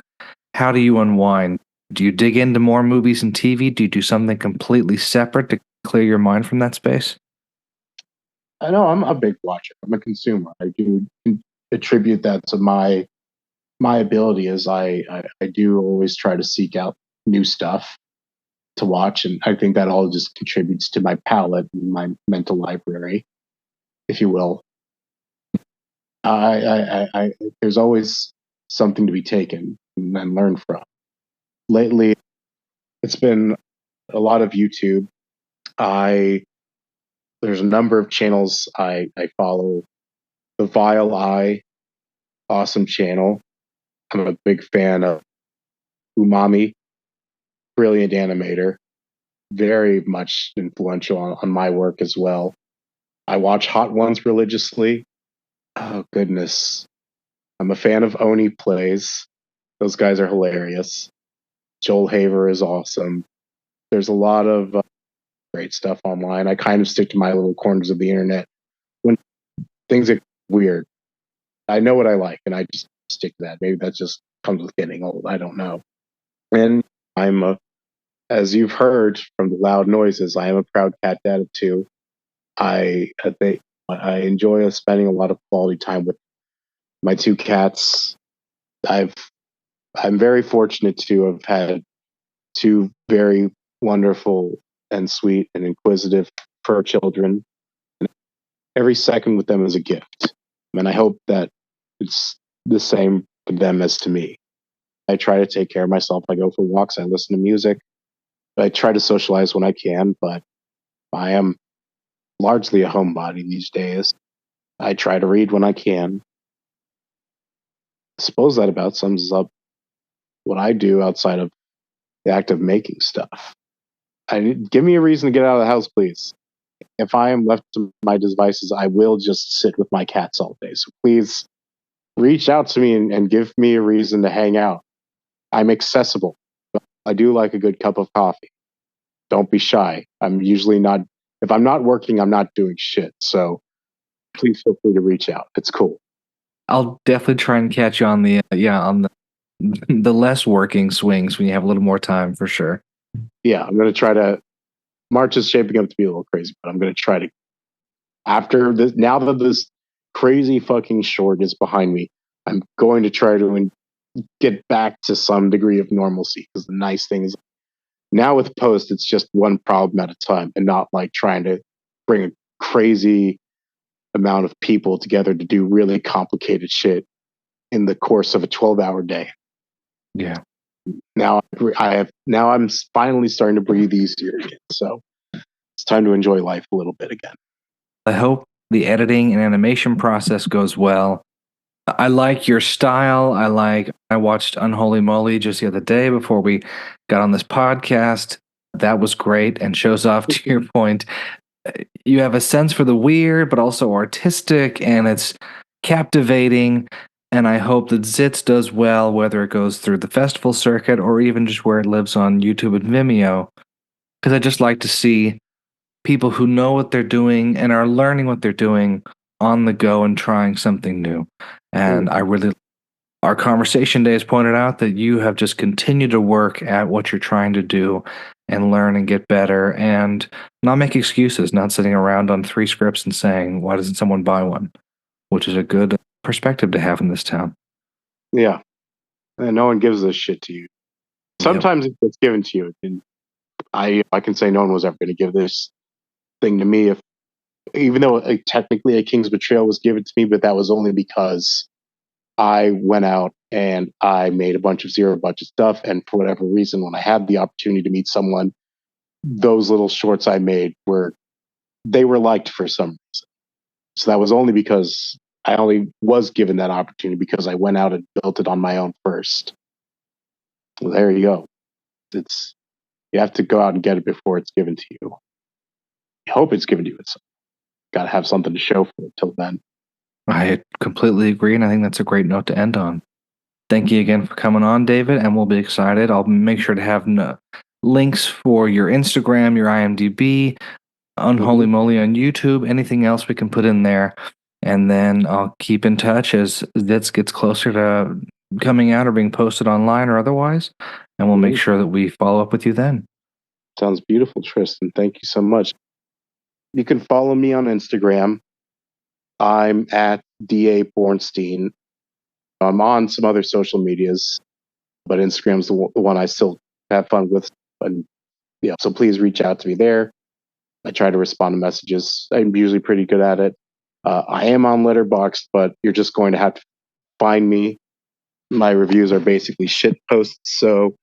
how do you unwind? Do you dig into more movies and TV? Do you do something completely separate to clear your mind from that space? I know I'm a big watcher. I'm a consumer. I do attribute that to my ability, as I do always try to seek out new stuff to watch, and I think that all just contributes to my palette and my mental library, if you will. There's always something to be taken and learned from. Lately, it's been a lot of YouTube. There's a number of channels I follow. The Vile Eye, awesome channel. I'm a big fan of Umami, brilliant animator, very much influential on my work as well. I watch Hot Ones religiously. Oh, goodness. I'm a fan of Oni Plays. Those guys are hilarious. Joel Haver is awesome. There's a lot of great stuff online. I kind of stick to my little corners of the internet. When things get weird, I know what I like, and I just stick to that. Maybe that just comes with getting old. I don't know. And as you've heard from the loud noises, I am a proud cat dad too. I enjoy spending a lot of quality time with my 2 cats. I'm very fortunate to have had 2 very wonderful and sweet and inquisitive fur children. Every second with them is a gift, and I hope that it's the same for them as to me. I try to take care of myself. I go for walks. I listen to music. I try to socialize when I can, but I am largely a homebody these days. I try to read when I can. I suppose that about sums up what I do outside of the act of making stuff. Give me a reason to get out of the house, please. If I am left to my devices, I will just sit with my cats all day. So please reach out to me and give me a reason to hang out. I'm accessible. I do like a good cup of coffee. Don't be shy. I'm usually not, if I'm not working, I'm not doing shit. So please feel free to reach out. It's cool. I'll definitely try and catch you on the on the less working swings when you have a little more time for sure. Yeah, I'm going to try to. March is shaping up to be a little crazy, but I'm going to try to. After this, now that this crazy fucking short is behind me, I'm going to try to get back to some degree of normalcy. Because the nice thing is now with post, it's just one problem at a time, and not like trying to bring a crazy amount of people together to do really complicated shit in the course of a 12-hour day. Yeah. Now I'm finally starting to breathe easier again. So it's time to enjoy life a little bit again. I hope the editing and animation process goes well. I like your style. I watched Unholy Mole just the other day before we got on this podcast. That was great and shows off to your point. You have a sense for the weird, but also artistic, and it's captivating. And I hope that Zits does well, whether it goes through the festival circuit or even just where it lives on YouTube and Vimeo. Because I just like to see people who know what they're doing and are learning what they're doing on the go and trying something new. And our conversation day has pointed out that you have just continued to work at what you're trying to do and learn and get better and not make excuses, not sitting around on 3 scripts and saying, why doesn't someone buy one? Which is a good perspective to have in this town. Yeah. And no one gives this shit to you. Sometimes it's given to you. And I can say no one was ever going to give this thing to me, even though technically a King's Betrayal was given to me, but that was only because I went out and I made a bunch of zero budget stuff. And for whatever reason, when I had the opportunity to meet someone, those little shorts I made were liked for some reason. So that was only because I only was given that opportunity because I went out and built it on my own first. Well, there you go. You have to go out and get it before it's given to you. I hope it's given to you. It's got to have something to show for it till then. I completely agree, and I think that's a great note to end on. Thank you again for coming on, David, and we'll be excited. I'll make sure to have links for your Instagram, your IMDb, Unholy Mole on YouTube, anything else we can put in there. And then I'll keep in touch as Zits gets closer to coming out or being posted online or otherwise. And we'll make sure that we follow up with you then. Sounds beautiful, Tristan. Thank you so much. You can follow me on Instagram. I'm at David Bornstein. I'm on some other social medias, but Instagram's the one I still have fun with. And yeah, so please reach out to me there. I try to respond to messages. I'm usually pretty good at it. I am on Letterboxd, but you're just going to have to find me. My reviews are basically shit posts, so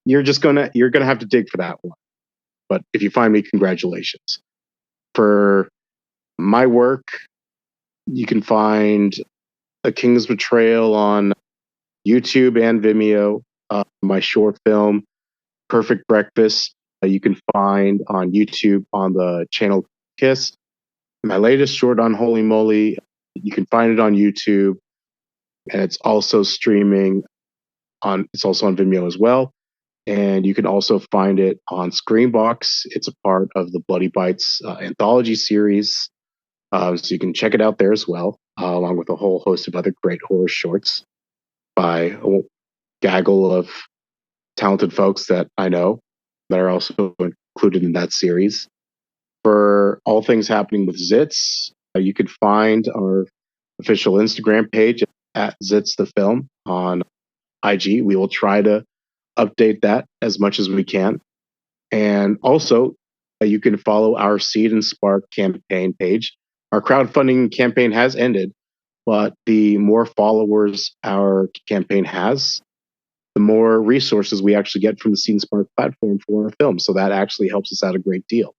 you're gonna have to dig for that one. But if you find me, congratulations. For my work, you can find A King's Betrayal on YouTube and Vimeo. My short film, Perfect Breakfast, you can find on YouTube on the channel Kiss. My latest short, Unholy Mole, you can find it on YouTube, and it's also streaming it's also on Vimeo as well. And you can also find it on Screenbox. It's a part of the Bloody Bites anthology series. So you can check it out there as well, along with a whole host of other great horror shorts by a gaggle of talented folks that I know that are also included in that series. For all things happening with Zits, you can find our official Instagram page at Zits the Film on IG. We will try to update that as much as we can. And also, you can follow our Seed and Spark campaign page. Our crowdfunding campaign has ended, but the more followers our campaign has, the more resources we actually get from the Seed and Spark platform for our film. So that actually helps us out a great deal.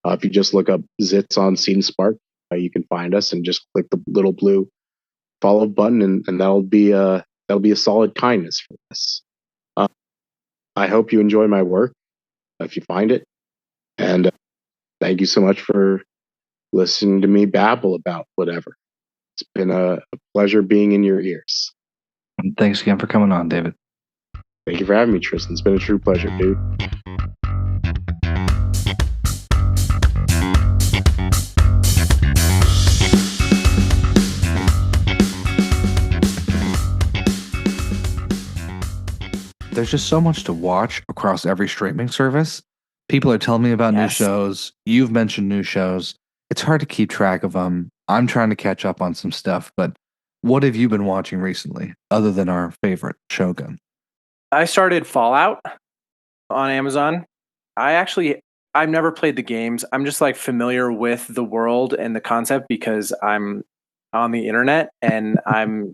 If you just look up Zits on Seed and Spark, you can find us and just click the little blue follow button, and that'll be a solid kindness for us. I hope you enjoy my work if you find it, and thank you so much for listening to me babble about whatever. It's been a pleasure being in your ears. And thanks again for coming on, David. Thank you for having me, Tristan. It's been a true pleasure, dude. There's just so much to watch across every streaming service. People are telling me about new Yes. shows. You've mentioned new shows. It's hard to keep track of them. I'm trying to catch up on some stuff, but what have you been watching recently other than our favorite Shogun? I started Fallout on Amazon. I've never played the games. I'm just like familiar with the world and the concept because I'm on the internet and I'm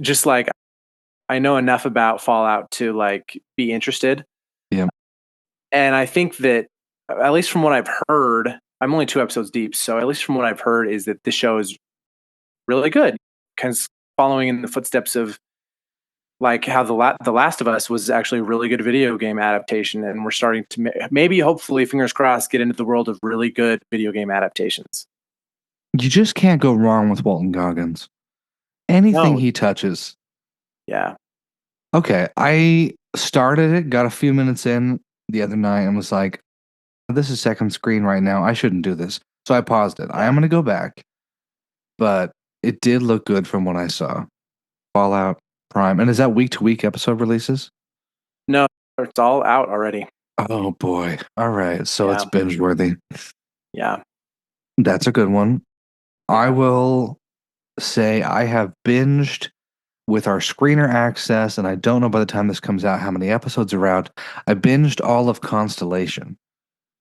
just like I know enough about Fallout to like be interested. Yeah. And I think that at least from what I've heard, I'm only 2 episodes deep, so at least from what I've heard is that the show is really good because following in the footsteps of like how the Last of Us was actually a really good video game adaptation, and we're starting to maybe, hopefully, fingers crossed, get into the world of really good video game adaptations. You just can't go wrong with Walton Goggins. Anything No, he touches. yeah, Okay, I started it, got a few minutes in the other night, and was like, this is second screen right now. I shouldn't do this. So I paused it. I Yeah. am going to go back, but it did look good from what I saw. Fallout Prime. And is that week to week episode releases? no, it's all out already. Oh boy. All right. So it's Yeah. binge worthy. Yeah, That's a good one. I will say I have binged with our screener access, and I don't know by the time this comes out how many episodes are out. I binged all of Constellation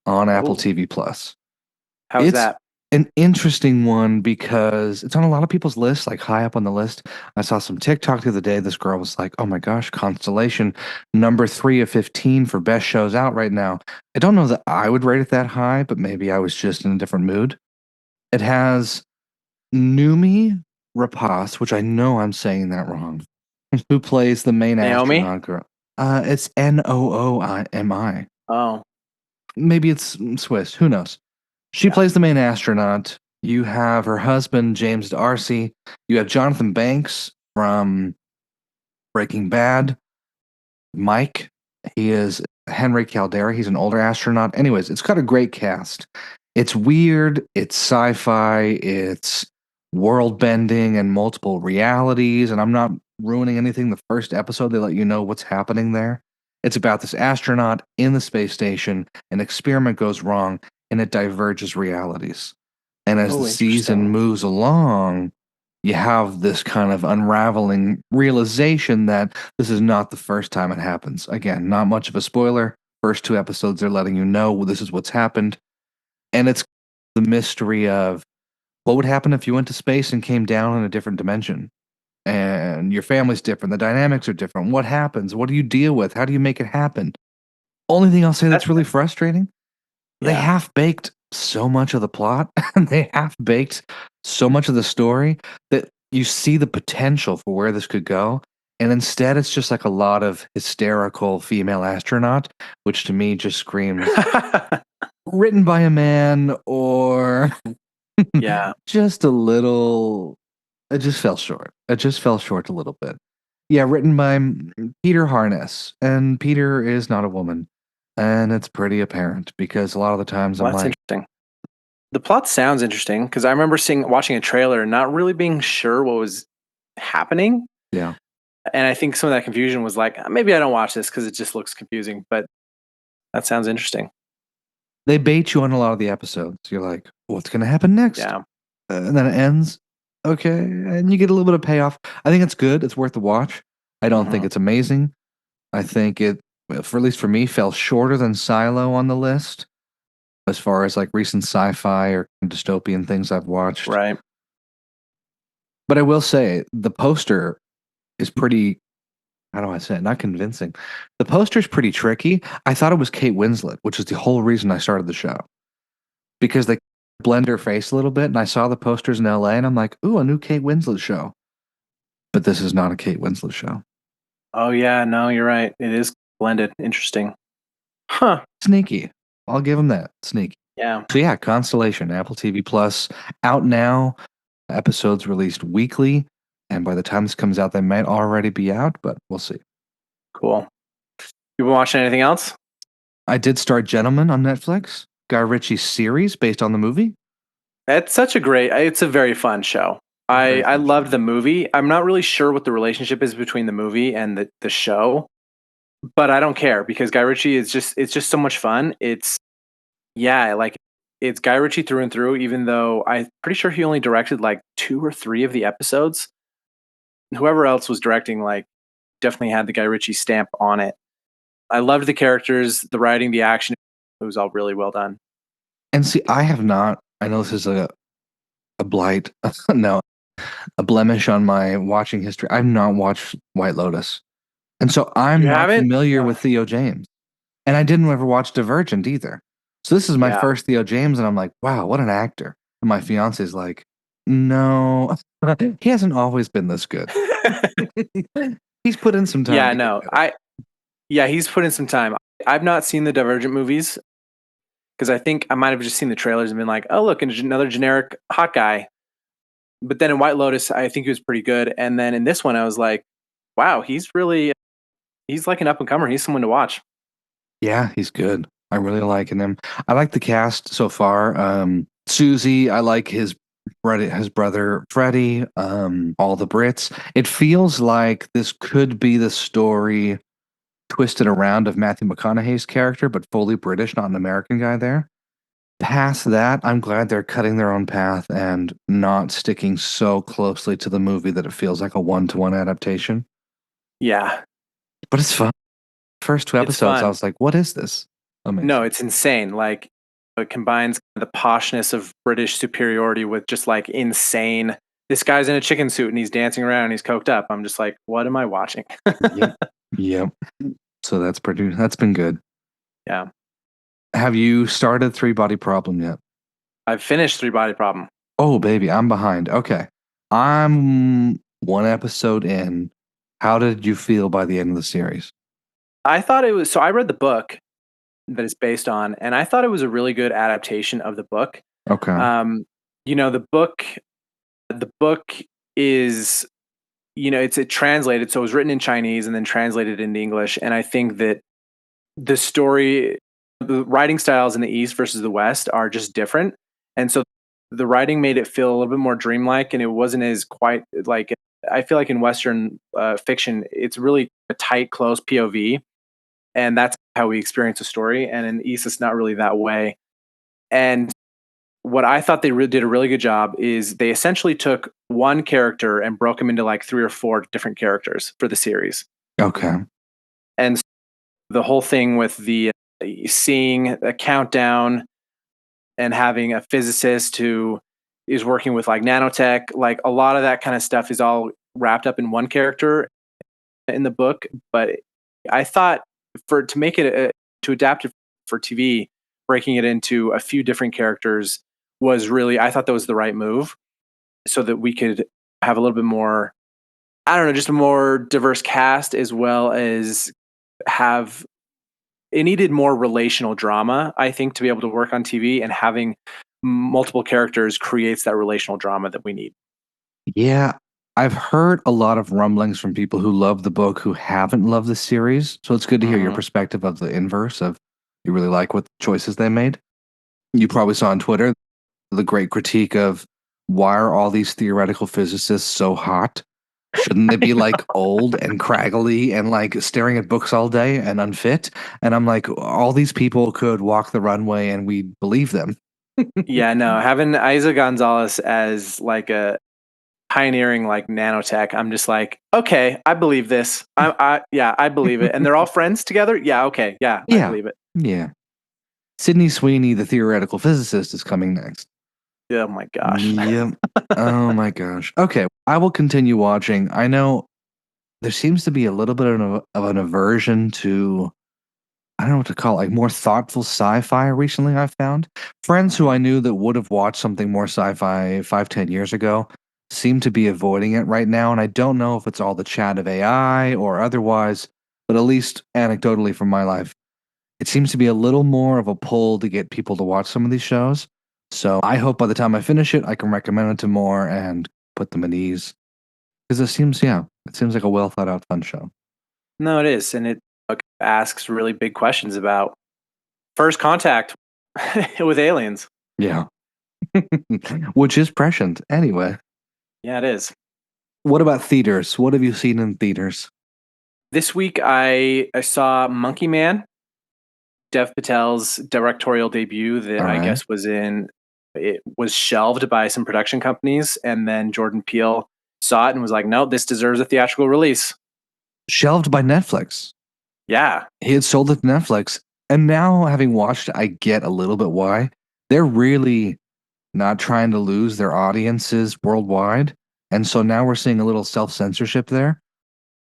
on Apple Ooh. TV Plus. How's It's that? an interesting one because it's on a lot of people's lists, like high up on the list. I saw some TikTok the other day. This girl was like, "Oh my gosh, Constellation, number 3 of 15 for best shows out right now." I don't know that I would rate it that high, but maybe I was just in a different mood. It has Numi Rapace, which I know I'm saying that wrong, who plays the main Naomi? astronaut girl. It's Noomi. Oh, Maybe it's Swiss. Who knows? She yeah. plays the main astronaut. You have her husband, James D'Arcy. You have Jonathan Banks from Breaking Bad. Mike, he is Henry Caldera. He's an older astronaut. Anyways, it's got a great cast. It's weird. It's sci-fi. It's world bending and multiple realities. And I'm not ruining anything. The first episode, they let you know what's happening there. It's about this astronaut in the space station. An experiment goes wrong, and it diverges realities. And as Oh, the season interesting. moves along, you have this kind of unraveling realization that this is not the first time it happens. Again, not much of a spoiler. First 2 episodes are letting you know this is what's happened. And it's the mystery of what would happen if you went to space and came down in a different dimension. And your family's different. The dynamics are different. What happens? What do you deal with? How do you make it happen? Only thing I'll say that's really frustrating, they Yeah. half baked so much of the plot and they half baked so much of the story that you see the potential for where this could go. And instead, it's just like a lot of hysterical female astronaut, which to me just screams written by a man or Yeah. just a little. It just fell short. It just fell short a little bit. Yeah, written by Peter Harness. And Peter is not a woman. And it's pretty apparent because a lot of the times Well, I'm that's like, interesting. The plot sounds interesting because I remember watching a trailer and not really being sure what was happening. yeah. And I think some of that confusion was like, maybe I don't watch this because it just looks confusing. But that sounds interesting. They bait you on a lot of the episodes. You're like, what's going to happen next? Yeah. And then it ends. Okay. And you get a little bit of payoff. I think it's good. It's worth the watch. I don't think Mhm. it's amazing. I think it, for at least for me, fell shorter than Silo on the list as far as like recent sci-fi or dystopian things I've watched. Right. But I will say the poster is pretty, how do I say it? Not convincing. The poster's pretty tricky. I thought it was Kate Winslet, which is the whole reason I started the show. Because they blend her face a little bit, and I saw the posters in LA, and I'm like, ooh, a new Kate Winslet show. But this is not a Kate Winslet show. Oh, yeah. No, you're right. It is blended. Interesting. Huh. Sneaky. I'll give him that. Sneaky. Yeah. So yeah, Constellation, Apple TV Plus, out now. Episodes released weekly, and by the time this comes out, they might already be out, but we'll see. Cool. You been watching anything else? I did start Gentleman on Netflix, Guy Ritchie's series based on the movie. It's a very fun show. I loved the movie. I'm not really sure what the relationship is between the movie and the show, but I don't care because Guy Ritchie it's just so much fun. It's Guy Ritchie through and through, even though I'm pretty sure he only directed like 2 or 3 of the episodes. Whoever else was directing definitely had the Guy Ritchie stamp on it. I loved the characters, the writing, the action. It was all really well done. And see, I have not. I know this is a blight, no, a blemish on my watching history. I've not watched White Lotus, and so I'm You not haven't? familiar with Theo James, and I didn't ever watch Divergent either. So this is my Yeah. first Theo James, and I'm like, wow, what an actor. And my fiance is like, no, he hasn't always been this good. He's put in some time. Yeah, to no. get better. He's put in some time. I've not seen the Divergent movies because I think I might have just seen the trailers and been like, oh, look, another generic hot guy. But then in White Lotus, I think he was pretty good. And then in this one, I was like, wow, he's like an up and comer. He's someone to watch. Yeah, he's good. I really liking him. I like the cast so far. Susie, I like his brother Freddie, all the Brits. It feels like this could be the story twisted around of Matthew McConaughey's character, but fully British, not an American guy there. Past that, I'm glad they're cutting their own path and not sticking so closely to the movie that it feels like a one-to-one adaptation. Yeah. But it's fun. First 2 episodes, I was like, what is this? Amazing. No, it's insane. Like, it combines the poshness of British superiority with just like insane. This guy's in a chicken suit and he's dancing around and he's coked up. I'm just like, what am I watching? Yep. So that's been good. Yeah. Have you started Three Body Problem yet? I've finished Three Body Problem. Oh, baby, I'm behind. Okay. I'm 1 episode in. How did you feel by the end of the series? I thought it was, so I read the book that it's based on, and I thought it was a really good adaptation of the book. Okay. The book is, it's translated, so it was written in Chinese and then translated into English. And I think that the story, the writing styles in the East versus the West are just different. And so the writing made it feel a little bit more dreamlike, and it wasn't as quite like, I feel like in Western fiction, it's really a tight, close POV. And that's how we experience a story. And in the East, it's not really that way. And what I thought they did a really good job is they essentially took one character and broke him into like 3 or 4 different characters for the series. Okay. And the whole thing with the seeing a countdown and having a physicist who is working with like nanotech, like a lot of that kind of stuff is all wrapped up in one character in the book. But I thought to adapt it for TV, breaking it into a few different characters was really, I thought that was the right move so that we could have a little bit more, I don't know, just a more diverse cast, as well as it needed more relational drama, I think, to be able to work on TV, and having multiple characters creates that relational drama that we need. Yeah. I've heard a lot of rumblings from people who love the book who haven't loved the series. So it's good to hear your perspective of the inverse of you really like what choices they made. You probably saw on Twitter the great critique of why are all these theoretical physicists so hot? Shouldn't they be like old and craggly and like staring at books all day and unfit? And I'm like, all these people could walk the runway and we believe them. Yeah, no, having Isa Gonzalez as like a pioneering like nanotech, I'm just like, okay, I believe this. I believe it. And they're all friends together. Yeah, okay, I believe it. Yeah. Sydney Sweeney, the theoretical physicist, is coming next. Oh my gosh. Yep. Oh my gosh. Okay, I will continue watching. I know there seems to be a little bit of an aversion to, I don't know what to call it, like more thoughtful sci-fi recently, I've found. Friends who I knew that would have watched something more sci-fi 5-10 years ago seem to be avoiding it right now. And I don't know if it's all the chat of AI or otherwise, but at least anecdotally from my life, it seems to be a little more of a pull to get people to watch some of these shows. So I hope by the time I finish it, I can recommend it to more and put them at ease. Because it seems like a well thought out fun show. No, it is, and it asks really big questions about first contact with aliens. Yeah. Which is prescient anyway. Yeah, it is. What about theaters? What have you seen in theaters? This week I saw Monkey Man, Dev Patel's directorial debut that All I right. guess it was shelved by some production companies, and then Jordan Peele saw it and was like, "No, this deserves a theatrical release." Shelved by Netflix. Yeah. He had sold it to Netflix. And now, having watched, I get a little bit why. They're really not trying to lose their audiences worldwide. And so now we're seeing a little self censorship there.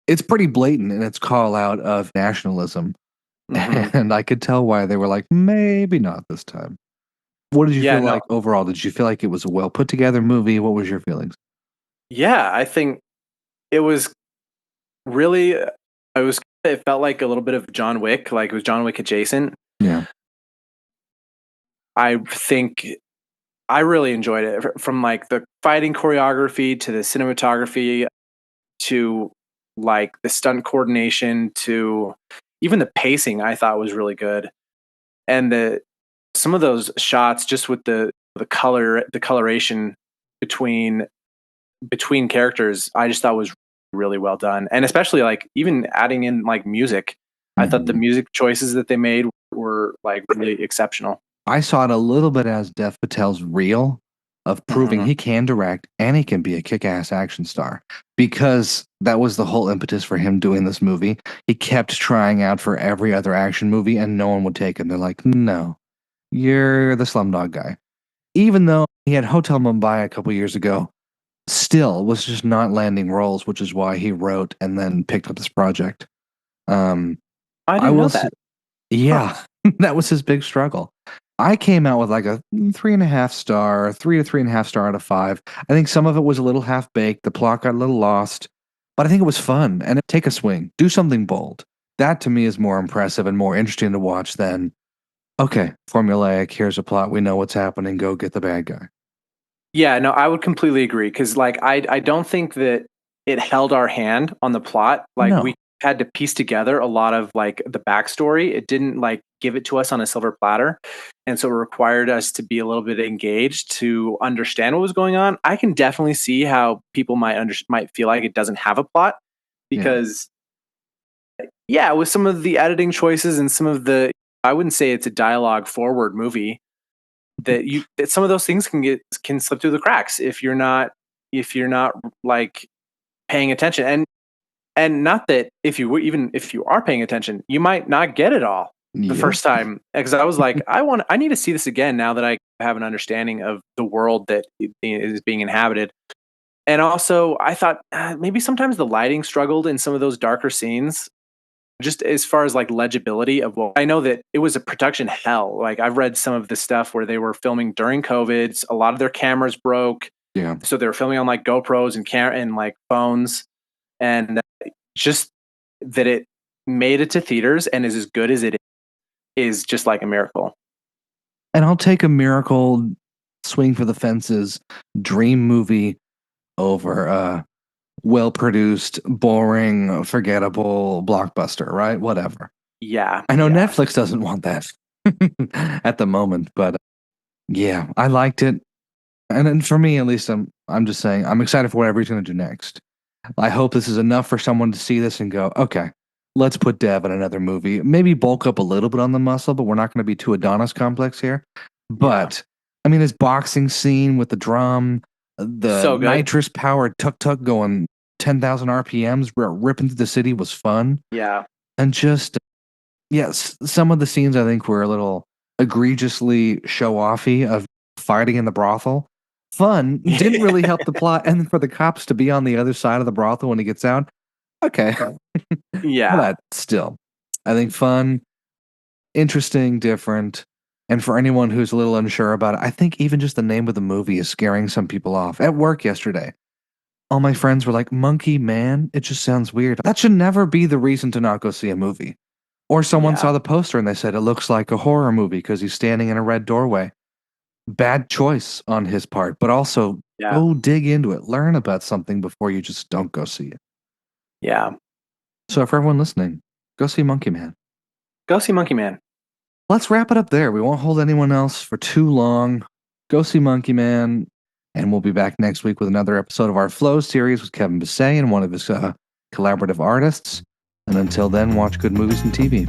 It's pretty blatant in its call out of nationalism. Mhm. And I could tell why they were like, maybe not this time. What did you Yeah, feel no. like overall? Did you feel like it was a well put together movie? What was your feelings? Yeah, I think it was really it felt like a little bit of John Wick, like it was John Wick adjacent. Yeah. I think I really enjoyed it, from like the fighting choreography to the cinematography to like the stunt coordination to even the pacing. I thought was really good, and some of those shots just with the coloration between characters, I just thought was really well done, and especially like even adding in like music. I thought the Mhm. music choices that they made were like really exceptional. I saw it a little bit as Dev Patel's reel of proving Mhm. he can direct and he can be a kick ass action star because that was the whole impetus for him doing this movie. He kept trying out for every other action movie and no one would take him. They're like, no, you're the Slumdog guy. Even though he had Hotel Mumbai a couple years ago, still was just not landing roles, which is why he wrote and then picked up this project. Um, I I didn't know will that. yeah, that was his big struggle. I came out with like a 3.5 star, 3 to 3.5 star out of 5. I think some of it was a little half baked. The plot got a little lost, but I think it was fun and take a swing, do something bold. That to me is more impressive and more interesting to watch than, okay, formulaic, here's a plot, we know what's happening, go get the bad guy. Yeah, no, I would completely agree because, like, I don't think that it held our hand on the plot. Like, No. we had to piece together a lot of like the backstory. It didn't like give it to us on a silver platter, and so it required us to be a little bit engaged to understand what was going on. I can definitely see how people might feel like it doesn't have a plot Yeah. because, yeah, with some of the editing choices and some of the, I wouldn't say it's a dialogue forward movie, that some of those things can slip through the cracks if you're not like paying attention, and not that even if you are paying attention, you might not get it all the Yep. first time, because I was like, I need to see this again now that I have an understanding of the world that is being inhabited. And also I thought maybe sometimes the lighting struggled in some of those darker scenes, just as far as like legibility of, well, I know that it was a production hell. Like, I've read some of the stuff where they were filming during COVID. A lot of their cameras broke. Yeah. So they were filming on like GoPros and like phones. And just that it made it to theaters and is as good as it is just like a miracle. And I'll take a miracle swing for the fences dream movie over well produced, boring, forgettable blockbuster, right? Whatever. Yeah. I know Yeah. Netflix doesn't want that at the moment, but yeah, I liked it. And for me, at least, I'm just saying I'm excited for whatever he's going to do next. I hope this is enough for someone to see this and go, okay, let's put Dev in another movie. Maybe bulk up a little bit on the muscle, but we're not going to be too Adonis complex here. But I mean, his boxing scene with the drum, the So good. nitrous powered tuk tuk going 10,000 RPMs, ripping through the city was fun. Yeah. And just, yes, some of the scenes I think were a little egregiously show offy of fighting in the brothel. Fun, didn't really help the plot. And for the cops to be on the other side of the brothel when he gets out, okay. Yeah. But still, I think fun, interesting, different. And for anyone who's a little unsure about it, I think even just the name of the movie is scaring some people off. At work yesterday, all my friends were like, Monkey Man, it just sounds weird. That should never be the reason to not go see a movie. Or someone Yeah. saw the poster and they said it looks like a horror movie because he's standing in a red doorway. Bad choice on his part, but also go dig into it. Learn about something before you just don't go see it. Yeah. So for everyone listening, go see Monkey Man. Go see Monkey Man. Let's wrap it up there. We won't hold anyone else for too long. Go see Monkey Man, and we'll be back next week with another episode of our Flow series with Kevin Bisset and one of his collaborative artists. And until then, watch good movies and TV.